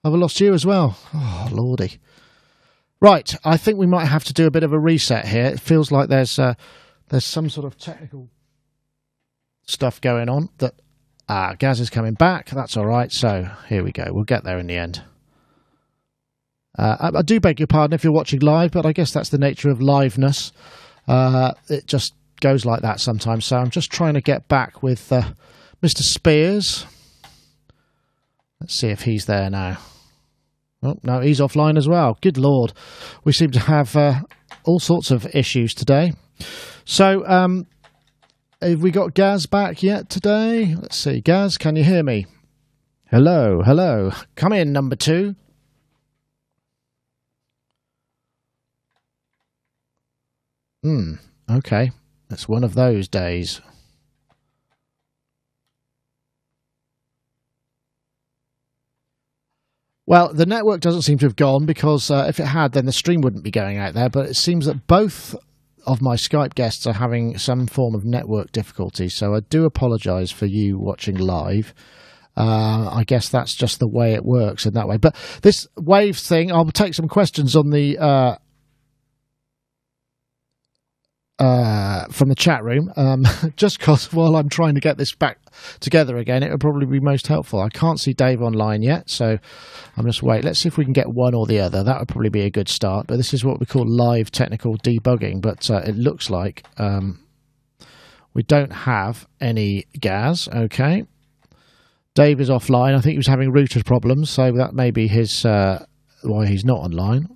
Have I lost you as well? Oh, lordy. Right, I think we might have to do a bit of a reset here. It feels like there's some sort of technical stuff going on. Gaz is coming back. That's all right. So here we go. We'll get there in the end. I do beg your pardon if you're watching live, but I guess that's the nature of liveness. It just goes like that sometimes. So I'm just trying to get back with Mr. Spears. Let's see if he's there now. Oh, no, he's offline as well. Good Lord. We seem to have all sorts of issues today. So, have we got Gaz back yet today? Let's see. Gaz, can you hear me? Hello, hello. Come in, number 2. Okay. It's one of those days. Well, the network doesn't seem to have gone, because if it had, then the stream wouldn't be going out there. But it seems that both of my Skype guests are having some form of network difficulty. So I do apologise for you watching live. I guess that's just the way it works in that way. But this Waves thing, I'll take some questions on the from the chat room, just because while I'm trying to get this back together again, it would probably be most helpful. I can't see Dave online yet, so I'm just waiting. Let's see if we can get one or the other. That would probably be a good start, but this is what we call live technical debugging, but it looks like we don't have any Gaz. Okay. Dave is offline. I think he was having router problems, so that may be his why he's not online.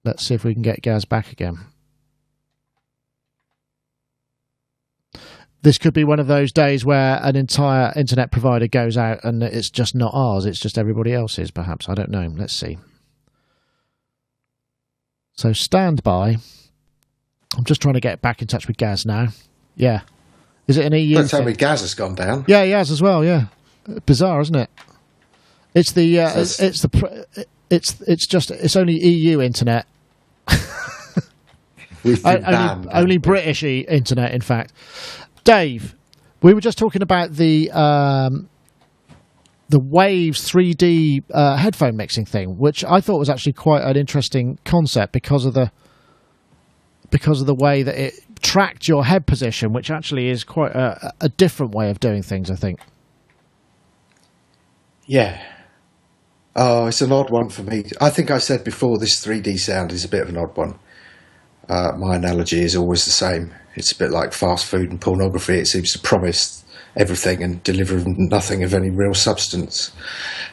Let's see if we can get Gaz back again. This could be one of those days where an entire internet provider goes out and it's just not ours, it's just everybody else's, perhaps. I don't know. Let's see. So stand by. I'm just trying to get back in touch with Gaz now. Yeah. Is it an EU? Don't tell me Gaz has gone down. Yeah, he has as well, yeah. Bizarre, isn't it? It's the it's only EU internet. Only British internet, in fact. Dave, we were just talking about the Waves 3D headphone mixing thing, which I thought was actually quite an interesting concept because of the way that it tracked your head position, which actually is quite a different way of doing things, I think. Yeah. Oh, it's an odd one for me. I think I said before, this 3D sound is a bit of an odd one. My analogy is always the same. It's a bit like fast food and pornography. It seems to promise everything and deliver nothing of any real substance.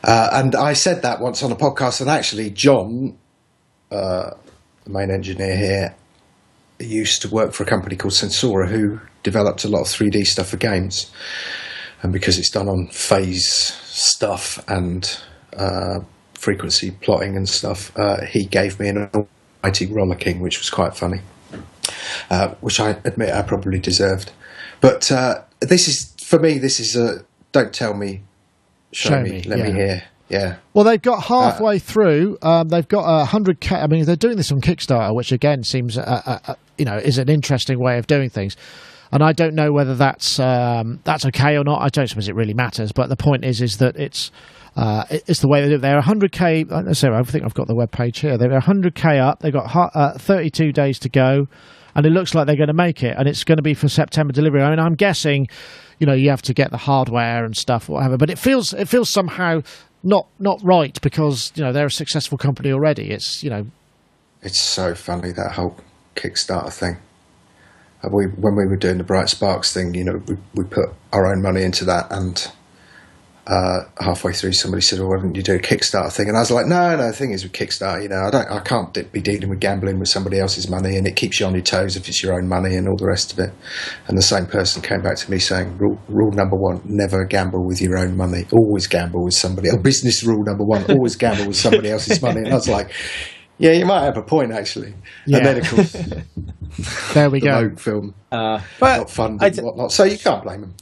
And I said that once on a podcast, and actually John, the main engineer here, used to work for a company called Sensora, who developed a lot of 3D stuff for games. And because it's done on phase stuff and frequency plotting and stuff, he gave me an almighty rollicking, which was quite funny. Which I admit I probably deserved. But this is, for me, this is a don't tell me, show me, let me hear. Yeah. Well, they've got halfway through. They've got 100K. I mean, they're doing this on Kickstarter, which again seems, is an interesting way of doing things. And I don't know whether that's okay or not. I don't suppose it really matters. But the point is that it's the way they do it. They're 100K. Sorry, I think I've got the web page here. They're 100K up. They've got 32 days to go, and it looks like they're going to make it. And it's going to be for September delivery. I mean, I'm guessing, you have to get the hardware and stuff, whatever. But it feels somehow not right because they're a successful company already. It's It's so funny, that whole Kickstarter thing. When we were doing the Bright Sparks thing, we put our own money into that, and halfway through, somebody said, "Well, why don't you do a Kickstarter thing?" And I was like, "No. The thing is with Kickstarter, I can't be dealing with gambling with somebody else's money, and it keeps you on your toes if it's your own money and all the rest of it." And the same person came back to me saying, "Rule number one: never gamble with your own money. Always gamble with somebody. Business rule number one: always gamble with somebody else's money." And I was like, "Yeah, you might have a point, actually." Yeah. And then, of course, there we the go. Vogue film, But not funded and whatnot. So you can't blame them.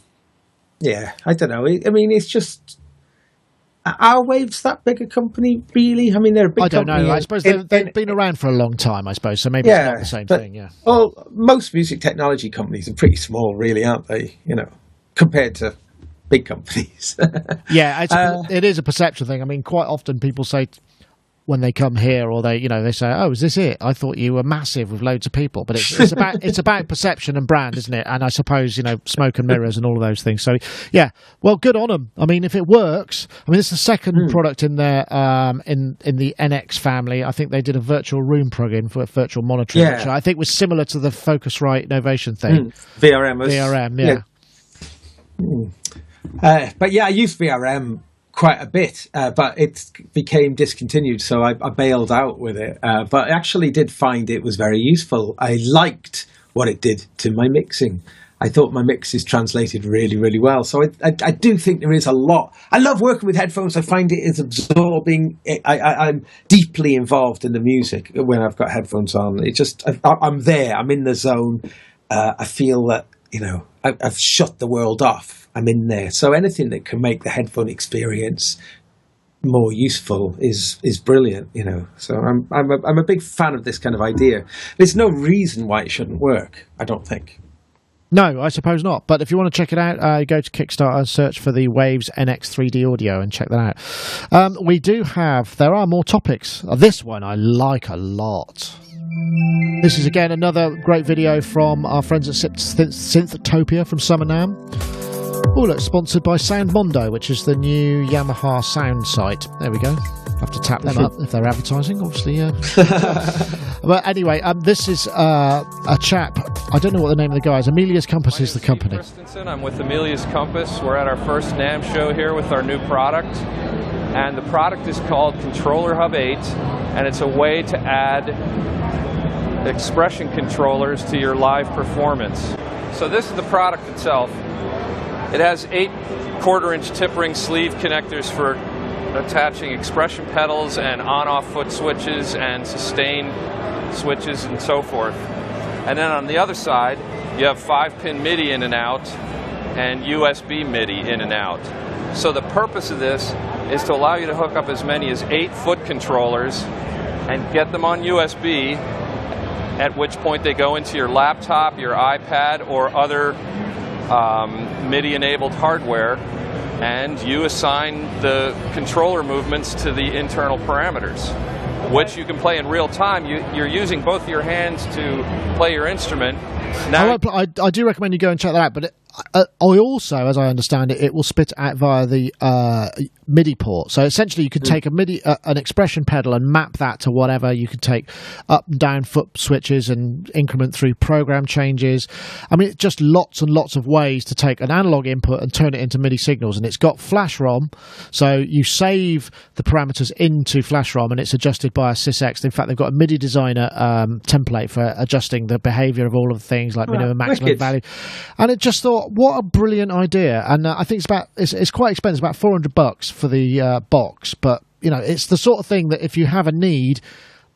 Yeah, I don't know. I mean, it's just, are Waves that big a company, really? I mean, they're a big company. I don't know. I suppose they've been around for a long time, I suppose, so maybe it's not the same thing, yeah. Well, most music technology companies are pretty small, really, aren't they? Compared to big companies. Yeah, it is a perception thing. I mean, quite often people say, when they come here, or they say, "Oh, is this it? I thought you were massive with loads of people." But it's about perception and brand, isn't it? And I suppose smoke and mirrors and all of those things. So yeah, well, good on them. I mean, if it works, I mean, it's the second product in their in the NX family. I think they did a virtual room plugin for virtual monitoring, which I think was similar to the Focusrite Novation thing. VRM, yeah. But yeah, I used VRM quite a bit, but it became discontinued, so I bailed out with it. But I actually did find it was very useful. I liked what it did to my mixing. I thought my mixes translated really, really well. So I do think there is a lot. I love working with headphones. I find it is absorbing. I'm deeply involved in the music when I've got headphones on. I'm there. I'm in the zone. I feel that, I've shut the world off. I'm in there. So anything that can make the headphone experience more useful is brilliant, So I'm a big fan of this kind of idea. There's no reason why it shouldn't work, I don't think. No, I suppose not. But if you want to check it out, go to Kickstarter, search for the Waves NX 3D audio and check that out. There are more topics. This one I like a lot. This is again another great video from our friends at Synthtopia from Summer NAMM. Oh, look, sponsored by Soundmondo, which is the new Yamaha sound site. There we go. Have to tap them up if they're advertising, obviously. But anyway, this is a chap. I don't know what the name of the guy is. Amelias Compass is the company. I'm with Amelias Compass. We're at our first NAMM show here with our new product. And the product is called Controller Hub 8. And it's a way to add expression controllers to your live performance. So this is the product itself. It has 8 1/4-inch tip ring sleeve connectors for attaching expression pedals and on-off foot switches and sustain switches and so forth. And then on the other side, you have 5-pin MIDI in and out and USB MIDI in and out. So the purpose of this is to allow you to hook up as many as 8 foot controllers and get them on USB, at which point they go into your laptop, your iPad, or other MIDI-enabled hardware, and you assign the controller movements to the internal parameters, which you can play in real time. You're using both your hands to play your instrument. Now, I do recommend you go and check that out, but I also, as I understand it, it will spit out via the MIDI port. So essentially, you could take a MIDI, an expression pedal, and map that to whatever. You could take up and down foot switches and increment through program changes. I mean, it's just lots and lots of ways to take an analog input and turn it into MIDI signals. And it's got flash ROM, so you save the parameters into flash ROM, and it's adjusted by a SysX. In fact, they've got a MIDI designer template for adjusting the behavior of all of the things like minimum, maximum value. And it just thought, what a brilliant idea. And I think it's quite expensive, about $400 for the box, but it's the sort of thing that if you have a need,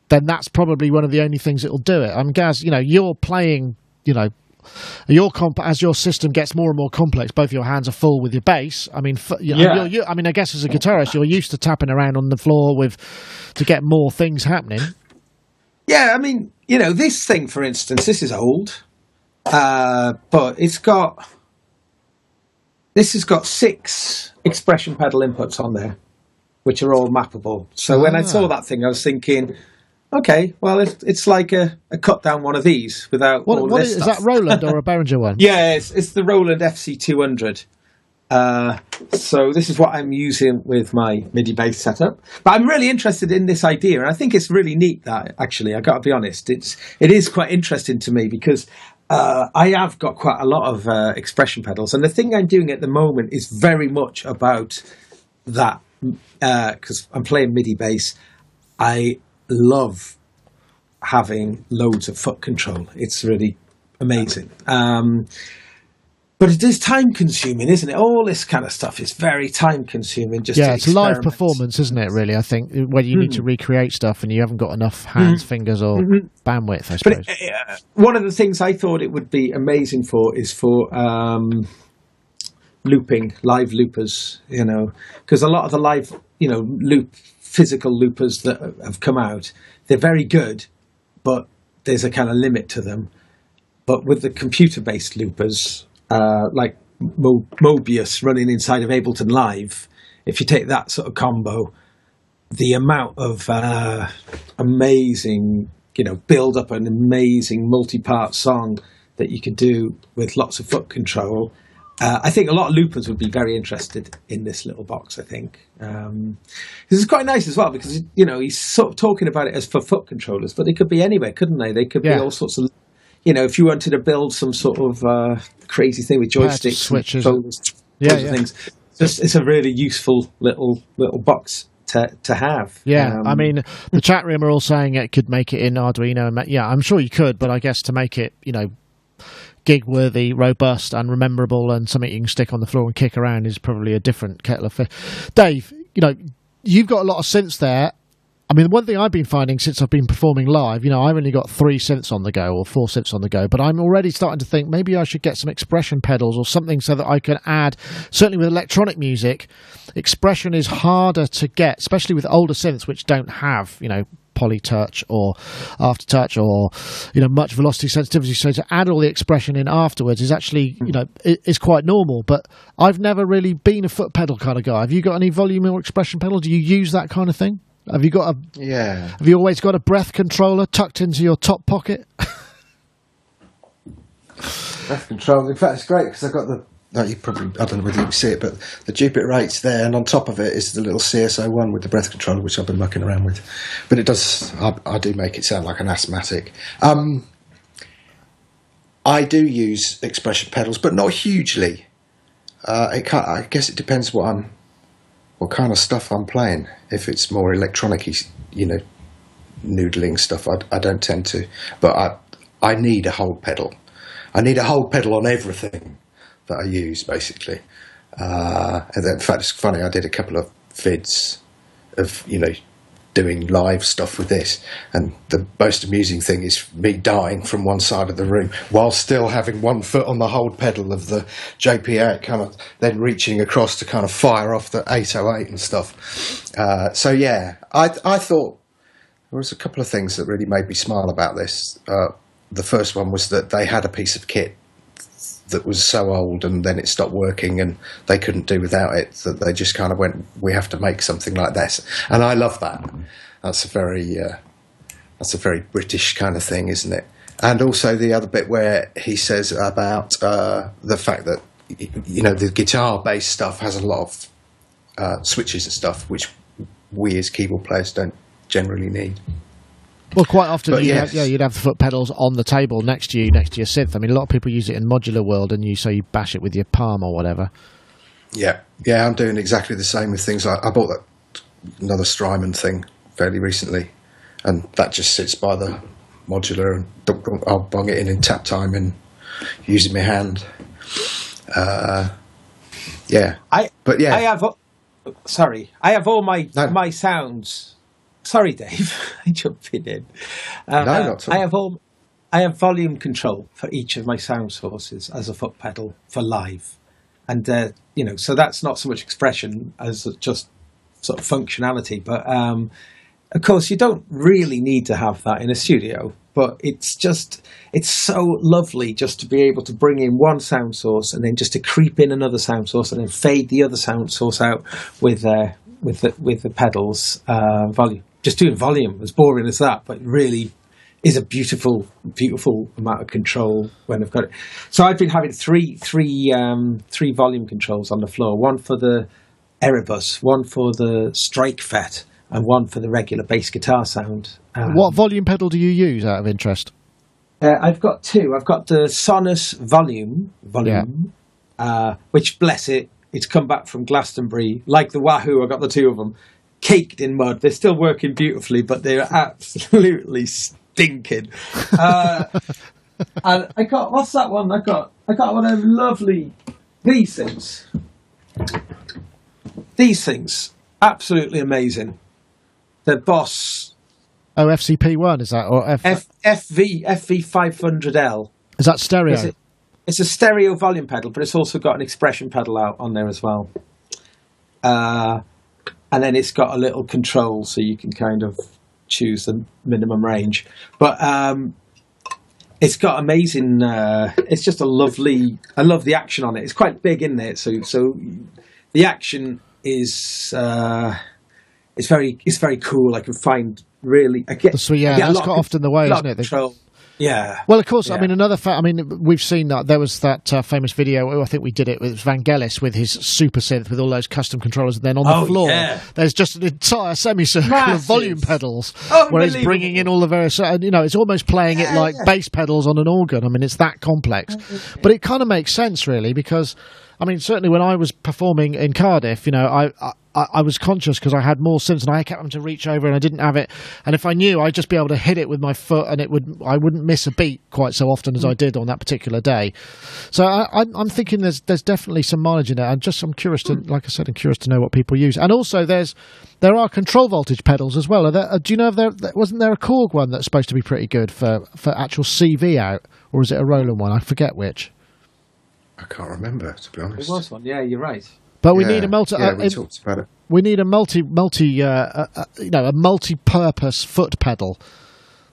then that's probably one of the only things that will do it. I mean, Gaz, you're playing, as your system gets more and more complex, both your hands are full with your bass. I mean, I guess as a guitarist, you're used to tapping around on the floor to get more things happening. Yeah, I mean, this thing, for instance, this is old, but this has got 6 expression pedal inputs on there, which are all mappable. So when I saw that thing, I was thinking, okay, well, it's like a cut down one of these without all this stuff. Is that Roland or a Behringer one? Yeah, it's the Roland FC200. So this is what I'm using with my MIDI bass setup. But I'm really interested in this idea, and I think it's really neat that, actually, I got to be honest, it is quite interesting to me, because I have got quite a lot of expression pedals, and the thing I'm doing at the moment is very much about that, because I'm playing MIDI bass. I love having loads of foot control. It's really amazing. But it is time consuming, isn't it? All this kind of stuff is very time consuming. It's live performance, isn't it, really? I think when you need to recreate stuff and you haven't got enough hands, fingers or bandwidth, I suppose. But one of the things I thought it would be amazing for is for looping, live loopers, because a lot of the live, physical loopers that have come out, they're very good, but there's a kind of limit to them. But with the computer-based loopers, like Mobius running inside of Ableton Live, if you take that sort of combo, the amount of amazing, build up an amazing multi-part song that you could do with lots of foot control. I think a lot of loopers would be very interested in this little box, I think. This is quite nice as well because, he's sort of talking about it as for foot controllers, but they could be anywhere, couldn't they? They could be all sorts of, if you wanted to build some sort of crazy thing with joysticks, switches, things. It's a really useful little box to have. Yeah, I mean, the chat room are all saying it could make it in Arduino. And I'm sure you could, but I guess to make it, gig-worthy, robust, and rememberable, and something you can stick on the floor and kick around is probably a different kettle of fish. Dave, you've got a lot of synths there. I mean, one thing I've been finding since I've been performing live, I've only got 3 synths on the go or 4 synths on the go, but I'm already starting to think maybe I should get some expression pedals or something so that I can add, certainly with electronic music, expression is harder to get, especially with older synths which don't have, polytouch or aftertouch or much velocity sensitivity, so to add all the expression in afterwards is actually is quite normal. But I've never really been a foot pedal kind of guy. Have you got any volume or expression pedal? Do you use that kind of thing? Have you got have you always got a breath controller tucked into your top pocket? Breath control, in fact, it's great because I've got I don't know whether you can see it, but the Jupiter 8's there, and on top of it is the little CSO1 with the breath controller, which I've been mucking around with. But it does, I do make it sound like an asthmatic. I do use expression pedals, but not hugely. I guess it depends what kind of stuff I'm playing. If it's more electronic-y, noodling stuff, I don't tend to. But I need a hold pedal. I need a hold pedal on everything that I use, basically. And then, in fact, it's funny, I did a couple of vids of, doing live stuff with this, and the most amusing thing is me dying from one side of the room while still having one foot on the hold pedal of the JP8, kind of then reaching across to kind of fire off the 808 and stuff. I thought there was a couple of things that really made me smile about this. The first one was that they had a piece of kit that was so old and then it stopped working and they couldn't do without it, that they just kind of went, we have to make something like this. And I love that. That's a very British kind of thing, isn't it? And also the other bit where he says about the fact that, the guitar-based stuff has a lot of switches and stuff, which we as keyboard players don't generally need. Well, quite often you'd have the foot pedals on the table next to your synth. I mean, a lot of people use it in modular world, and you bash it with your palm or whatever. Yeah, I'm doing exactly the same with things. I bought another Strymon thing fairly recently, and that just sits by the modular, and I'll bung it in tap time and using my hand. I have all my sounds. Sorry, Dave, I'm jumping in. No, not at all. I have volume control for each of my sound sources as a foot pedal for live, and so that's not so much expression as just sort of functionality. But of course, you don't really need to have that in a studio. But it's so lovely just to be able to bring in one sound source and then just to creep in another sound source and then fade the other sound source out with the pedals volume. Just doing volume, as boring as that, but really is a beautiful, beautiful amount of control when I've got it. So I've been having three volume controls on the floor: one for the Erebus, one for the Strike Fet, and one for the regular bass guitar sound. What volume pedal do you use, out of interest? I've got two. I've got the Sonus volume, which, bless it, it's come back from Glastonbury. Like the Wahoo, I got the two of them, caked in mud. They're still working beautifully, but they're absolutely stinking. And I got, what's that one? I got one of them lovely, these things, absolutely amazing. The Boss. Oh, FCP1 is that, or FV500L? Is that stereo? It's a stereo volume pedal, but it's also got an expression pedal out on there as well. And then it's got a little control, so you can kind of choose the minimum range. But it's got amazing. It's just a lovely. I love the action on it. It's quite big, isn't it? So the action is. It's very cool. I can find really. That's quite often the way, isn't it? Control. Yeah. Well, of course. Yeah. I mean, another fact. I mean, we've seen that there was that famous video. I think we did it with Vangelis with his super synth with all those custom controllers, and then on the floor, there's just an entire semicircle of volume pedals where he's bringing in all the various. It's almost playing it like bass pedals on an organ. I mean, it's that complex, but it kind of makes sense, really, because I mean, certainly when I was performing in Cardiff, I was conscious because I had more synths and I kept having to reach over and I didn't have it. And if I knew, I'd just be able to hit it with my foot and I wouldn't miss a beat quite so often as I did on that particular day. So I'm thinking there's definitely some mileage in it. I'm curious to, like I said, I'm curious to know what people use. And also there are control voltage pedals as well. Do you know if wasn't there a Korg one that's supposed to be pretty good for actual CV out, or is it a Roland one? I forget which. I can't remember, to be honest. It was one, yeah, you're right. But we need a we talked about it. We need a multi-purpose foot pedal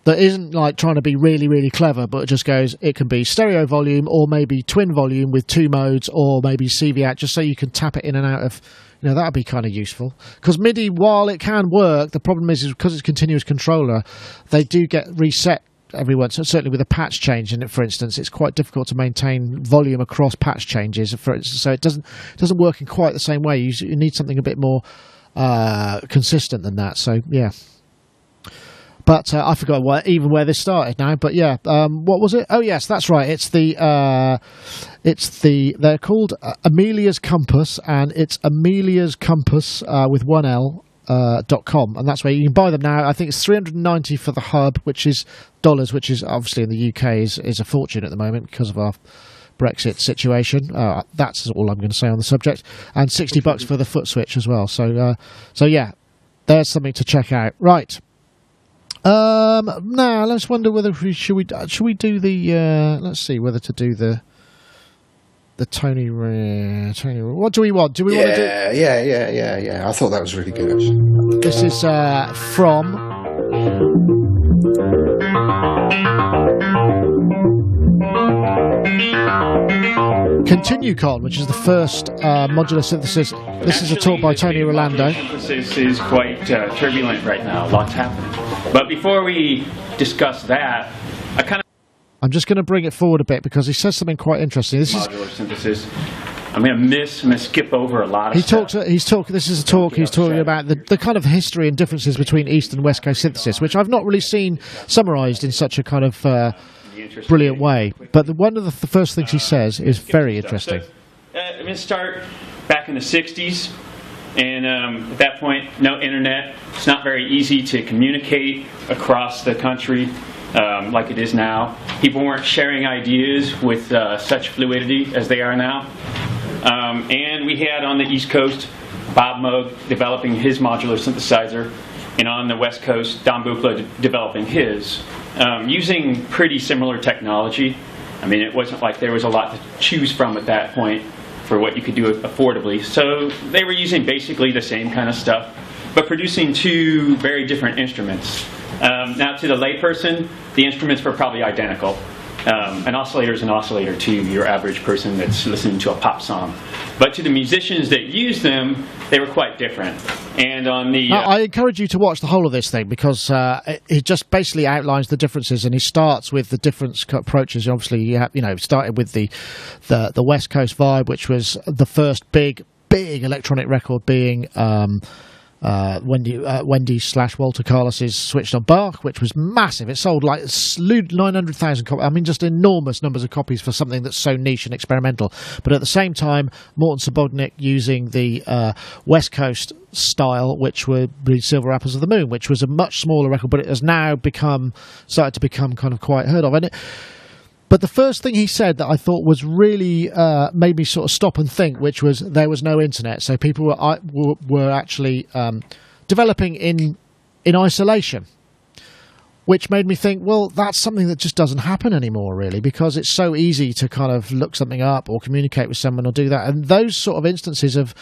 that isn't like trying to be really, really clever, but it just goes. It can be stereo volume or maybe twin volume with 2 modes, or maybe CV out, just so you can tap it in and out of. That would be kind of useful. Because MIDI, while it can work, the problem is because it's a continuous controller, they do get reset every once. So certainly with a patch change in it, for instance, it's quite difficult to maintain volume across patch changes. For instance, so it doesn't work in quite the same way. You need something a bit more consistent than that. So yeah. But I forgot where this started now. But yeah, what was it? Oh yes, that's right. They're called Amelias Compass, and it's Amelias Compass with one L. .com, and that's where you can buy them now. I think it's $390 for the hub, which is dollars, which is obviously in the UK is a fortune at the moment because of our Brexit situation. That's all I'm going to say on the subject. And $60 for the foot switch as well. So yeah, there's something to check out. Right. Now let's wonder whether should we do the let's see whether to do the Tony. What do we want? Do we want to do? Yeah. I thought that was really good, actually. This is from ContinueCon, which is the first modular synthesis. This is a talk by Tony Rolando. Synthesis is quite turbulent right now. Lots happening. But before we discuss that, I'm just going to bring it forward a bit because he says something quite interesting. This modular synthesis. I'm going to skip over a lot of stuff. This is a talk. He's talking about the kind of history and differences between East and West Coast synthesis, which I've not really seen summarised in such a kind of brilliant way. But one of the first things he says is very interesting. So, I'm going to start back in the 60s. And at that point, no internet. It's not very easy to communicate across the country like it is now. People weren't sharing ideas with such fluidity as they are now. And we had on the East Coast, Bob Moog developing his modular synthesizer, and on the West Coast, Don Buchla developing his, using pretty similar technology. I mean, it wasn't like there was a lot to choose from at that point for what you could do affordably. So they were using basically the same kind of stuff, but producing two very different instruments. Now, to the layperson, the instruments were probably identical. An oscillator is an oscillator to your average person that's listening to a pop song. But to the musicians that use them, they were quite different. And on the I encourage you to watch the whole of this thing because it just basically outlines the differences, and he starts with the different approaches. Obviously, you started with the West Coast vibe, which was the first big electronic record being Wendy/Walter Carlos's Switched on Bach, which was massive. It sold like 900,000 copies. I mean, just enormous numbers of copies for something that's so niche and experimental. But at the same time, Morton Subodnik using the West Coast style, which were the Silver Apples of the Moon, which was a much smaller record, but it has now started to become kind of quite heard of. But the first thing he said that I thought was really made me sort of stop and think, which was there was no internet, so people were actually developing in isolation, which made me think, well, that's something that just doesn't happen anymore, really, because it's so easy to kind of look something up or communicate with someone or do that. And those sort of instances of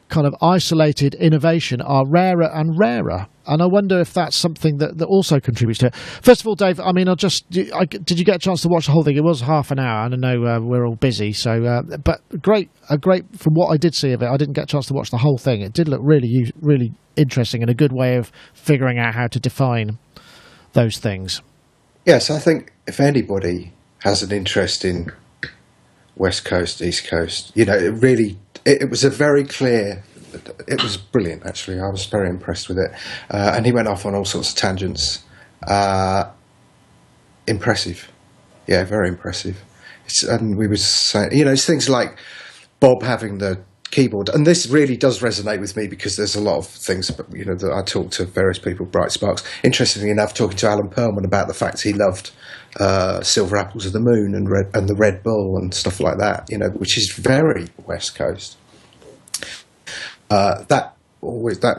kind of isolated innovation are rarer and rarer. And I wonder if that's something that also contributes to it. First of all, Dave, I mean, did you get a chance to watch the whole thing? It was half an hour, and I know we're all busy, so but great. From what I did see of it, I didn't get a chance to watch the whole thing. It did look really, really interesting and a good way of figuring out how to define those things. Yes, I think if anybody has an interest in West Coast, East Coast, it was a very clear. It was brilliant, actually. I was very impressed with it. And he went off on all sorts of tangents. Impressive. Yeah, very impressive. And we were saying, it's things like Bob having the keyboard. And this really does resonate with me because there's a lot of things, that I talk to various people, Bright Sparks. Interestingly enough, talking to Alan Perlman about the fact he loved Silver Apples of the Moon and the Red Bull and stuff like that, which is very West Coast. That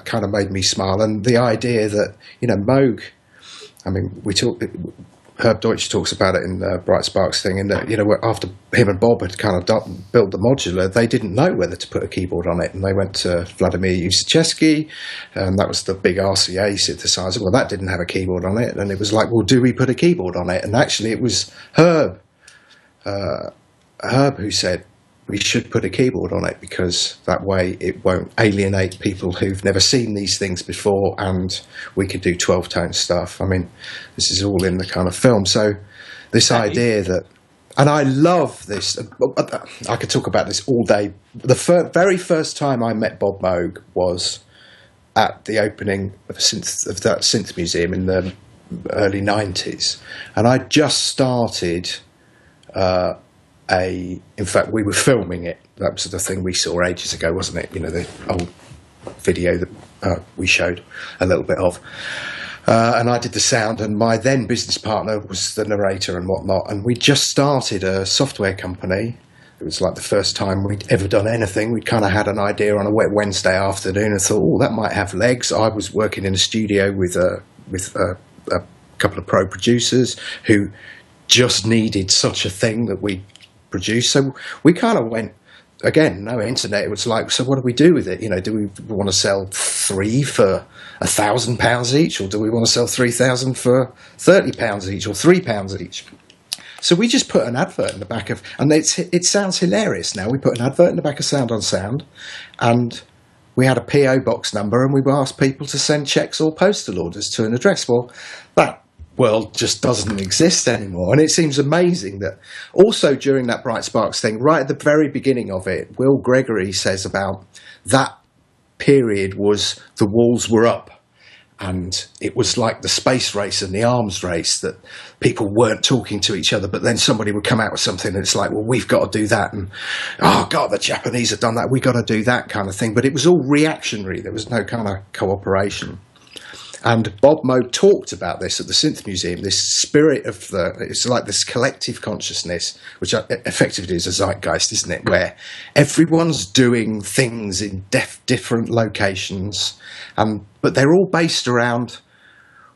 kind of made me smile, and the idea that Moog, I mean, Herb Deutsch talks about it in the Bright Sparks thing, and that after him and Bob had kind of built the modular, they didn't know whether to put a keyboard on it, and they went to Vladimir Usichevsky, and that was the big RCA synthesizer. Well, that didn't have a keyboard on it, and it was like, well, do we put a keyboard on it? And actually, it was Herb who said, we should put a keyboard on it because that way it won't alienate people who've never seen these things before, and we could do 12-tone stuff. I mean, this is all in the kind of film. So this idea that, and I love this, I could talk about this all day. The very first time I met Bob Moog was at the opening of that synth museum in the early 90s. And I just started... in fact, we were filming it. That was the thing we saw ages ago, wasn't it? The old video that we showed a little bit of. And I did the sound, and my then business partner was the narrator and whatnot. And we just started a software company. It was like the first time we'd ever done anything. We'd kind of had an idea on a wet Wednesday afternoon and thought, that might have legs. I was working in a studio with a couple of pro producers who just needed such a thing that we produced. So we kind of went, again, no internet. It was like, so what do we do with it? Do we want to sell 3 for £1,000 each, or do we want to sell 3,000 for £30 each, or £3 each? So we just put an advert in the back of, and it sounds hilarious now. We put an advert in the back of Sound on Sound, and we had a PO box number, and we asked people to send checks or postal orders to an address. Well, that world just doesn't exist anymore, and it seems amazing that also during that Bright Sparks thing, right at the very beginning of it, Will Gregory says about that period was the walls were up, and it was like the space race and the arms race, that people weren't talking to each other, but then somebody would come out with something and it's like, well, we've got to do that, and oh god, the Japanese have done that, we got to do that kind of thing. But it was all reactionary, there was no kind of cooperation. And Bob Moog talked about this at the Synth Museum, this spirit of it's like this collective consciousness, which effectively is a zeitgeist, isn't it? Where everyone's doing things in different locations, but they're all based around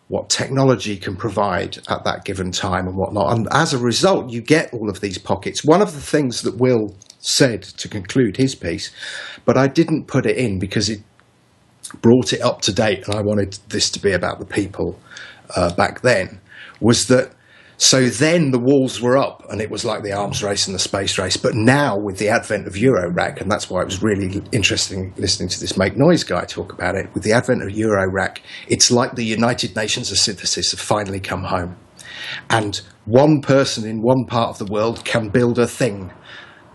what technology can provide at that given time and whatnot. And as a result, you get all of these pockets. One of the things that Will said to conclude his piece, but I didn't put it in because it brought it up to date, and I wanted this to be about the people back then, was that so then the walls were up and it was like the arms race and the space race, but now with the advent of Eurorack, and that's why it was really interesting listening to this Make Noise guy talk about it, with the advent of Eurorack, it's like the United Nations of Synthesis have finally come home, and one person in one part of the world can build a thing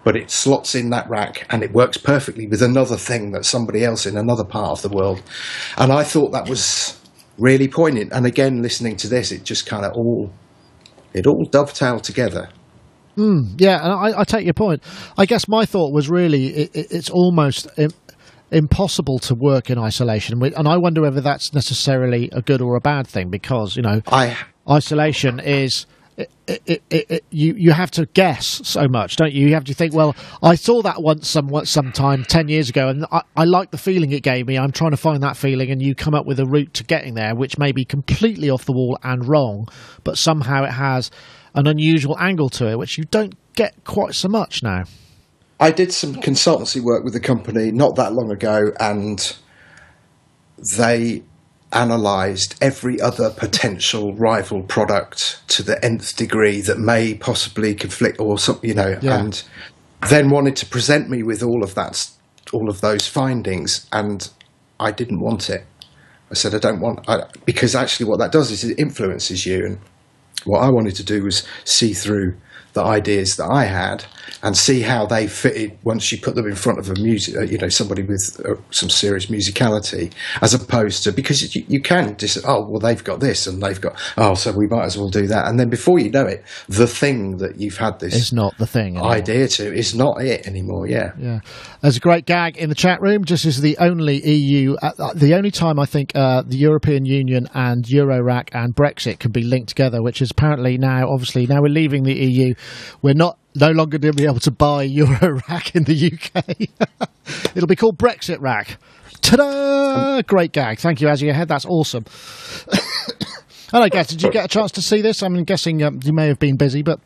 but it slots in that rack and it works perfectly with another thing that somebody else in another part of the world. And I thought that was really poignant. And again, listening to this, it just kind of all dovetailed together. Yeah, and I take your point. I guess my thought was really it's almost impossible to work in isolation, and I wonder whether that's necessarily a good or a bad thing, because isolation is you have to guess so much, don't you? You have to think, well, I saw that once sometime 10 years ago, and I like the feeling it gave me. I'm trying to find that feeling, and you come up with a route to getting there, which may be completely off the wall and wrong, but somehow it has an unusual angle to it, which you don't get quite so much now. I did some consultancy work with a company not that long ago, and they analysed every other potential rival product to the nth degree that may possibly conflict or something, and then wanted to present me with all of those findings, and I didn't want it. I said I don't want, because actually what that does is it influences you, and what I wanted to do was see through the ideas that I had and see how they fitted once you put them in front of somebody with some serious musicality, as opposed to, because you can just, they've got this and they've got, so we might as well do that. And then before you know it, the thing that you've had this is not the thing anymore. Idea to is not it anymore. Yeah. There's a great gag in the chat room. Just as the only EU, the only time I think the European Union and Eurorack and Brexit can be linked together, which is apparently now we're leaving the EU. We're no longer going to be able to buy Eurorack in the UK. It'll be called Brexit Rack. Ta-da! Great gag. Thank you, Azzy Ahead. That's awesome. Hello, Gaz. Did you get a chance to see this? I'm guessing you may have been busy, but...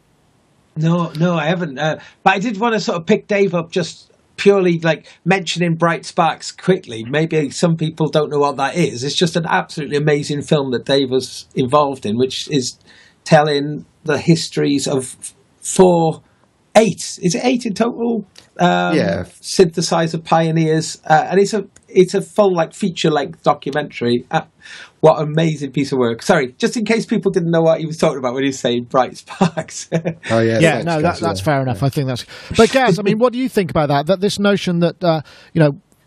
No, I haven't. But I did want to sort of pick Dave up just purely like mentioning Bright Sparks quickly. Maybe some people don't know what that is. It's just an absolutely amazing film that Dave was involved in, which is telling the histories of 8 is it 8 in total synthesizer pioneers, and it's a full feature length documentary. What an amazing piece of work. Sorry, just in case people didn't know what he was talking about when he was saying Bright Sparks. That's fair enough. I think that's, but Gaz, I mean, what do you think about that this notion that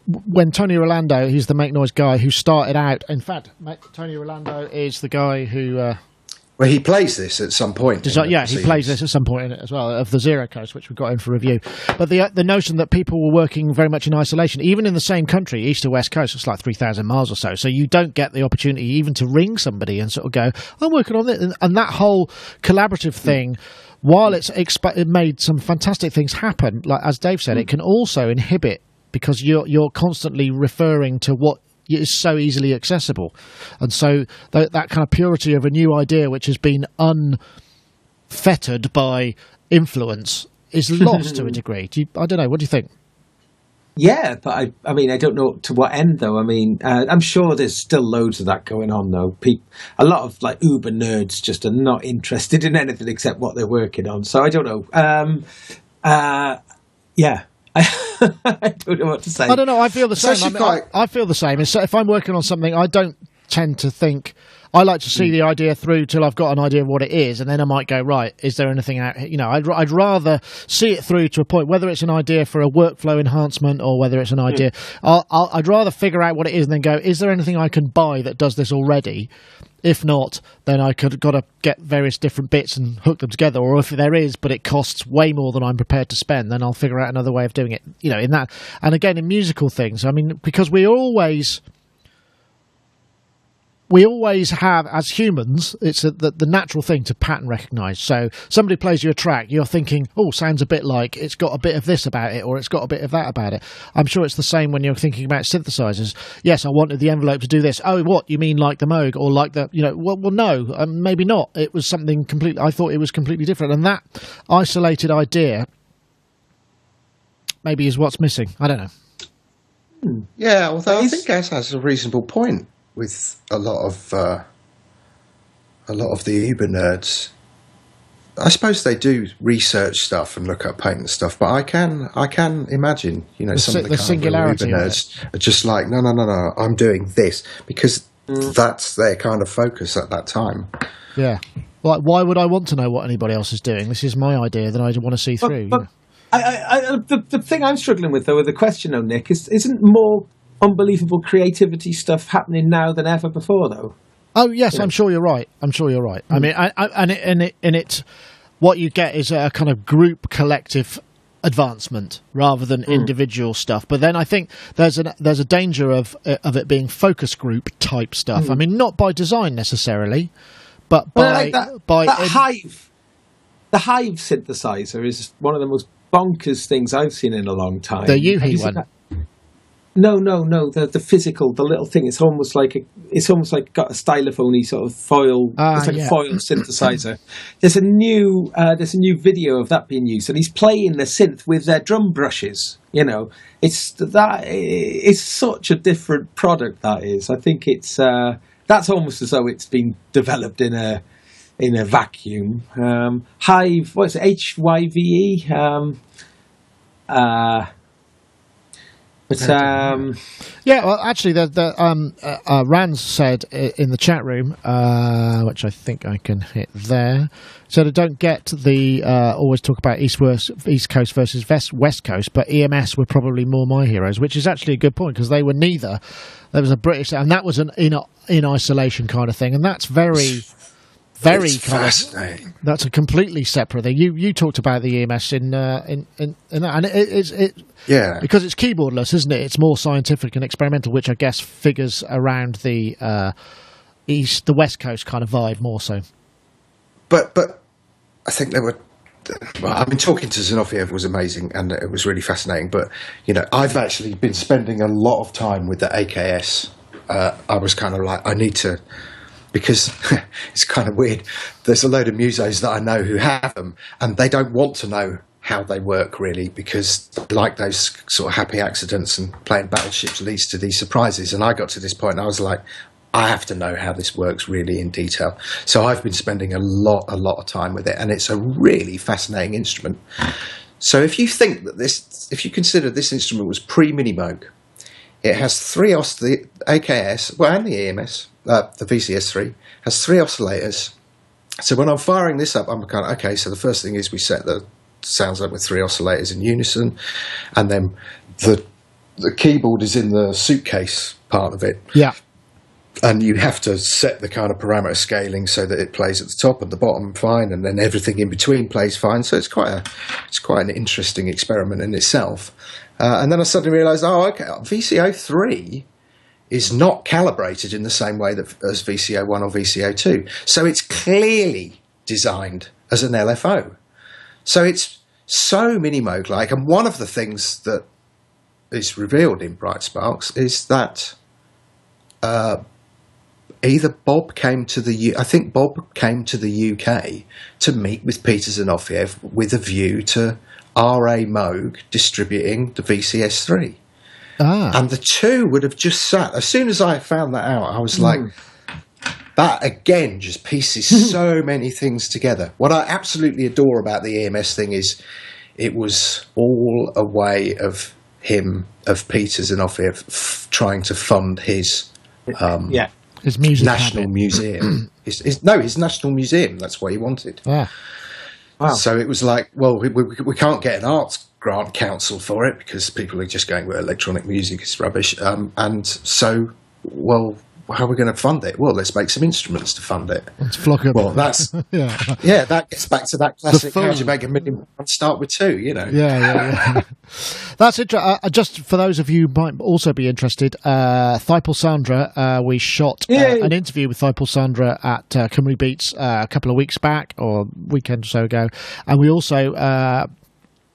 when Tony Rolando, he's the Make Noise guy who started out, in fact Tony Rolando is the guy who well, he plays this at some point. He plays this at some point in it as well, of the Zero Coast, which we've got in for review. But the notion that people were working very much in isolation, even in the same country, east to west coast, it's like 3,000 miles or so. So you don't get the opportunity even to ring somebody and sort of go, I'm working on it. And that whole collaborative thing, while it made some fantastic things happen, like as Dave said, it can also inhibit, because you're constantly referring to what is so easily accessible, and so that kind of purity of a new idea which has been unfettered by influence is lost to a degree. I don't know, what do you think? Yeah, but I mean, I don't know to what end though. I mean, I'm sure there's still loads of that going on though. A lot of uber nerds just are not interested in anything except what they're working on, so I don't know. I don't know what to say. I don't know. I feel the same. I feel the same. If I'm working on something, I don't tend to think. I like to see the idea through till I've got an idea of what it is, and then I might go, right, is there anything out? I'd rather see it through to a point, whether it's an idea for a workflow enhancement or whether it's an idea. I'd rather figure out what it is and then go, is there anything I can buy that does this already? If not, then I got to get various different bits and hook them together. Or if there is, but it costs way more than I'm prepared to spend, then I'll figure out another way of doing it. In that. And again, in musical things, I mean, because we always have, as humans, it's the natural thing to pattern recognize. So somebody plays you a track, you're thinking, sounds a bit like it's got a bit of this about it, or it's got a bit of that about it. I'm sure it's the same when you're thinking about synthesizers. Yes, I wanted the envelope to do this. Oh, what? You mean like the Moog, or like the, well, no, maybe not. It was something completely, I thought it was completely different. And that isolated idea maybe is what's missing. I don't know. Yeah, although I think Gaz has a reasonable point. With a lot of the Uber nerds, I suppose they do research stuff and look up patent stuff, but I can imagine, some of the singularity Uber nerds are just like, no, I'm doing this, because that's their kind of focus at that time. Yeah, like why would I want to know what anybody else is doing? This is my idea that I want to see through. The thing I'm struggling with, though, with the question, though, Nick, isn't more unbelievable creativity stuff happening now than ever before, though? Oh yes, I'm sure you're right. I mean, it's what you get is a kind of group collective advancement rather than individual stuff. But then I think there's a danger of it being focus group type stuff. I mean, not by design necessarily, but by Hive. The Hive synthesizer is one of the most bonkers things I've seen in a long time. The Yuhi one. No. The physical, the little thing. It's almost like got a stylophone-y sort of foil. It's like a foil synthesizer. There's a new video of that being used, and he's playing the synth with their drum brushes. You know, it's such a different product. That is, I think it's that's almost as though it's been developed in a vacuum. Hive, what's it? HYVE. Yeah, well, actually, Rand said in the chat room, which I think I can hit there, so I don't get the always talk about East Coast versus West Coast, but EMS were probably more my heroes, which is actually a good point because they were neither. There was a British, and that was an in isolation kind of thing, and that's very fascinating. That's a completely separate thing. You talked about the EMS in that, and it because it's keyboardless, isn't it? It's more scientific and experimental, which I guess figures around the West Coast kind of vibe more so. But I think there were. Well, I mean, talking to Zinoviev was amazing, and it was really fascinating. But I've actually been spending a lot of time with the AKS. I was kind of like, I need to. Because it's kind of weird. There's a load of musos that I know who have them, and they don't want to know how they work, really, because they like those sort of happy accidents, and playing battleships leads to these surprises. And I got to this point, and I was like, I have to know how this works really in detail. So I've been spending a lot of time with it, and it's a really fascinating instrument. So if you consider this instrument was pre-Minimoog, it has the AKS, and the EMS, the VCS3, has 3 oscillators. So when I'm firing this up, I'm kind of, okay, so the first thing is we set the sounds up with 3 oscillators in unison, and then the keyboard is in the suitcase part of it. Yeah. And you have to set the kind of parameter scaling so that it plays at the top and the bottom fine, and then everything in between plays fine. So it's quite an interesting experiment in itself. And then I suddenly realised, okay, VCO3 is not calibrated in the same way as VCO1 or VCO2. So it's clearly designed as an LFO. So it's so Minimoog-like. And one of the things that is revealed in Bright Sparks is that either Bob came to the UK to meet with Peter Zinoviev with a view to R.A. Moog distributing the VCS3. And the two would have just sat. As soon as I found that out, I was like, that again just pieces so many things together. What I absolutely adore about the EMS thing is it was all a way of Peter Zinoviev trying to fund his his music national museum. his national museum. That's what he wanted. Yeah. Wow. So it was like, well, we can't get an arts grant council for it because people are just going, well, electronic music is rubbish. And so, well, how are we going to fund it? Well, let's make some instruments to fund it. Let's flock up. Well, that's that gets back to that classic. How do you make $1 million? Start with 2, Yeah. That's interesting. Just for those of you who might also be interested, Thipal Sandra, we shot an interview with Thipal Sandra at Cymru Beats a couple of weeks back, or a weekend or so ago, and we also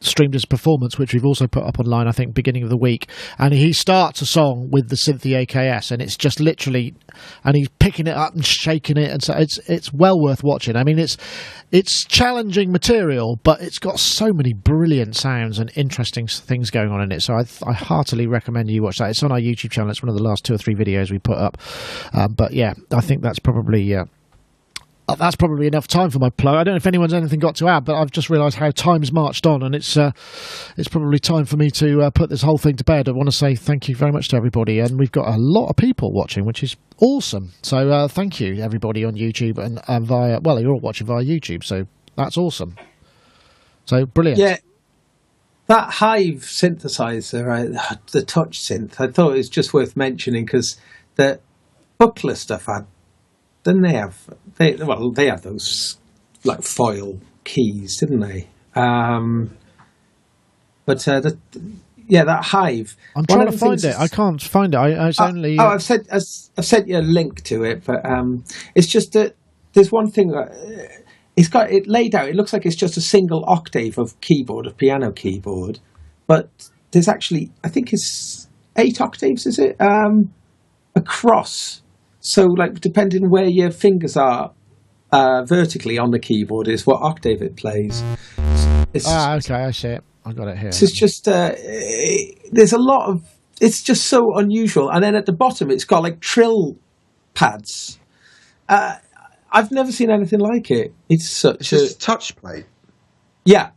streamed his performance, which we've also put up online, I think, beginning of the week. And he starts a song with the Synthi AKS, and it's just literally, and he's picking it up and shaking it, and so it's well worth watching. I mean, it's challenging material, but it's got so many brilliant sounds and interesting things going on in it. So I heartily recommend you watch that. It's on our YouTube channel. It's one of the last 2 or 3 videos we put up. But yeah, I think that's probably enough time for my plug. I don't know if anyone's anything got to add, but I've just realised how time's marched on, and it's probably time for me to put this whole thing to bed. I want to say thank you very much to everybody, and we've got a lot of people watching, which is awesome. So thank you, everybody on YouTube and via. Well, you're all watching via YouTube, so that's awesome. So brilliant. Yeah. That Hive synthesizer, the touch synth, I thought it was just worth mentioning because the Buckler stuff didn't they have? They had those like foil keys, didn't they? But that Hive. I'm trying to find it. I can't find it. It's only. I've sent you a link to it, but it's just that there's one thing. It's got it laid out. It looks like it's just a single octave of piano keyboard, but there's actually, I think it's 8 octaves. Is it across? So, like, depending where your fingers are vertically on the keyboard is what octave it plays. Okay, I see it. I got it here. So it's just there's a lot of. It's just so unusual, and then at the bottom it's got like trill pads. I've never seen anything like it. It's such a touch plate. Yeah.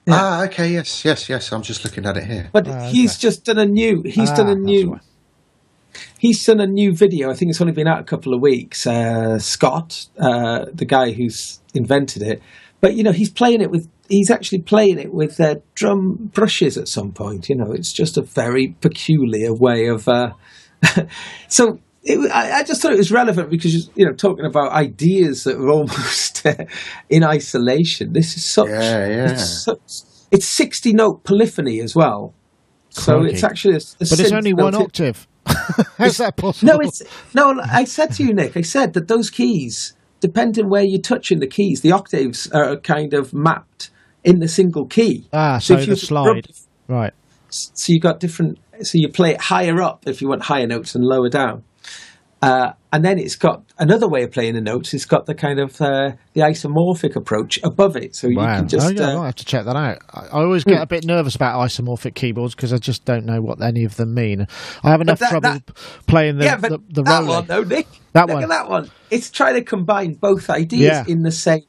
Okay. Yes. I'm just looking at it here. But he's just done a new. He's done a new video. I think it's only been out a couple of weeks. Scott, the guy who's invented it, but he's actually playing it with drum brushes at some point. It's just a very peculiar way of. So. I just thought it was relevant because talking about ideas that are almost in isolation. This is such. It's 60-note polyphony as well, so it's actually. But it's only one octave. How's that possible? No. I said to you, Nick. I said that those keys, depending where you're touching the keys, the octaves are kind of mapped in the single key. So if the slide, right? So you got different. So you play it higher up if you want higher notes and lower down. And then it's got another way of playing the notes. It's got the kind of the isomorphic approach above it. So you can just. I might have to check that out. I always get a bit nervous about isomorphic keyboards because I just don't know what any of them mean. I have enough trouble playing the that one though, Nick. Look at that one. It's trying to combine both ideas in the same.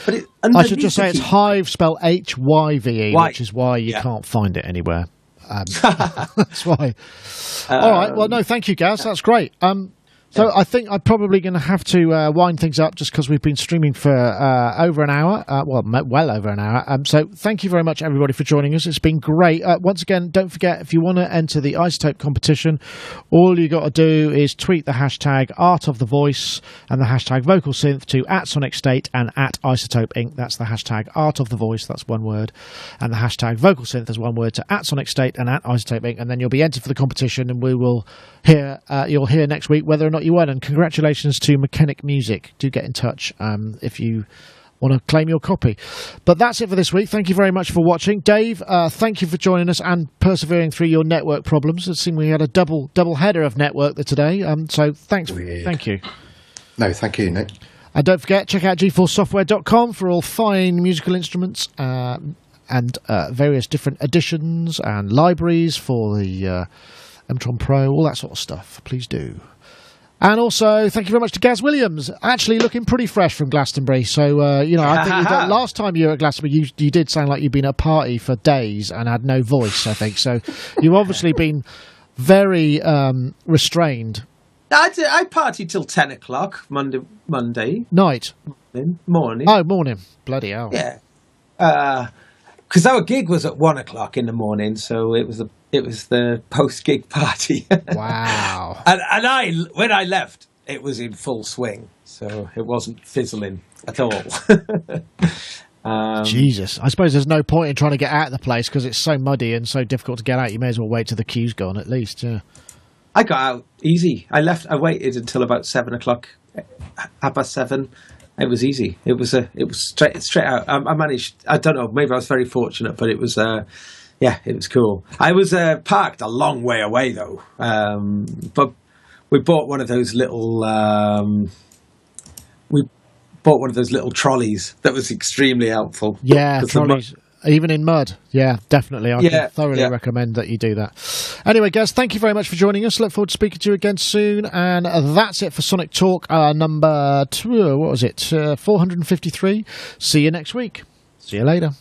But I should just say it's Hive, spelled HYVE, which is why you can't find it anywhere. That's why. All right. Well, no, thank you, Gaz. That's great. So I think I'm probably going to have to wind things up just because we've been streaming for over an hour. Well over an hour. So thank you very much, everybody, for joining us. It's been great. Once again, don't forget, if you want to enter the iZotope competition, all you got to do is tweet the hashtag Art of the Voice and the hashtag Vocalsynth to @SonicState and @iZotope Inc. That's the hashtag Art of the Voice. That's one word. And the hashtag Vocalsynth is one word to @SonicState and @iZotope Inc. And then you'll be entered for the competition, and we will you'll hear next week whether or not you won. And congratulations to Mechanic Music. Do get in touch if you want to claim your copy. But that's it for this week. Thank you very much for watching. Dave, thank you for joining us and persevering through your network problems. It seemed we had a double header of network today. So thanks. Thank you. No, thank you, Nick. And don't forget, check out GForceSoftware.com for all fine musical instruments and various different editions and libraries for the Mtron Pro, all that sort of stuff. Please do. And also, thank you very much to Gaz Williams, actually looking pretty fresh from Glastonbury. So, I think last time you were at Glastonbury, you did sound like you'd been at a party for days and had no voice, I think. So, you've obviously been very restrained. I partied till 10 o'clock Monday. Night? Morning. Oh, morning. Bloody hell. Yeah. Because our gig was at 1 o'clock in the morning, so it was the post-gig party. Wow. And when I left, it was in full swing, so it wasn't fizzling at all. Jesus. I suppose there's no point in trying to get out of the place because it's so muddy and so difficult to get out. You may as well wait till the queue's gone at least, yeah. I got out easy. I waited until about 7 o'clock, 7:30. It was easy. It was straight out. I managed. I don't know. Maybe I was very fortunate, but it was. It was cool. I was parked a long way away though. But we bought one of those little. Trolleys that was extremely helpful. Yeah, trolleys. Even in mud. Yeah, definitely. I can thoroughly recommend that you do that. Anyway, guys, thank you very much for joining us. Look forward to speaking to you again soon. And that's it for Sonic Talk number 453. See you next week. See you later.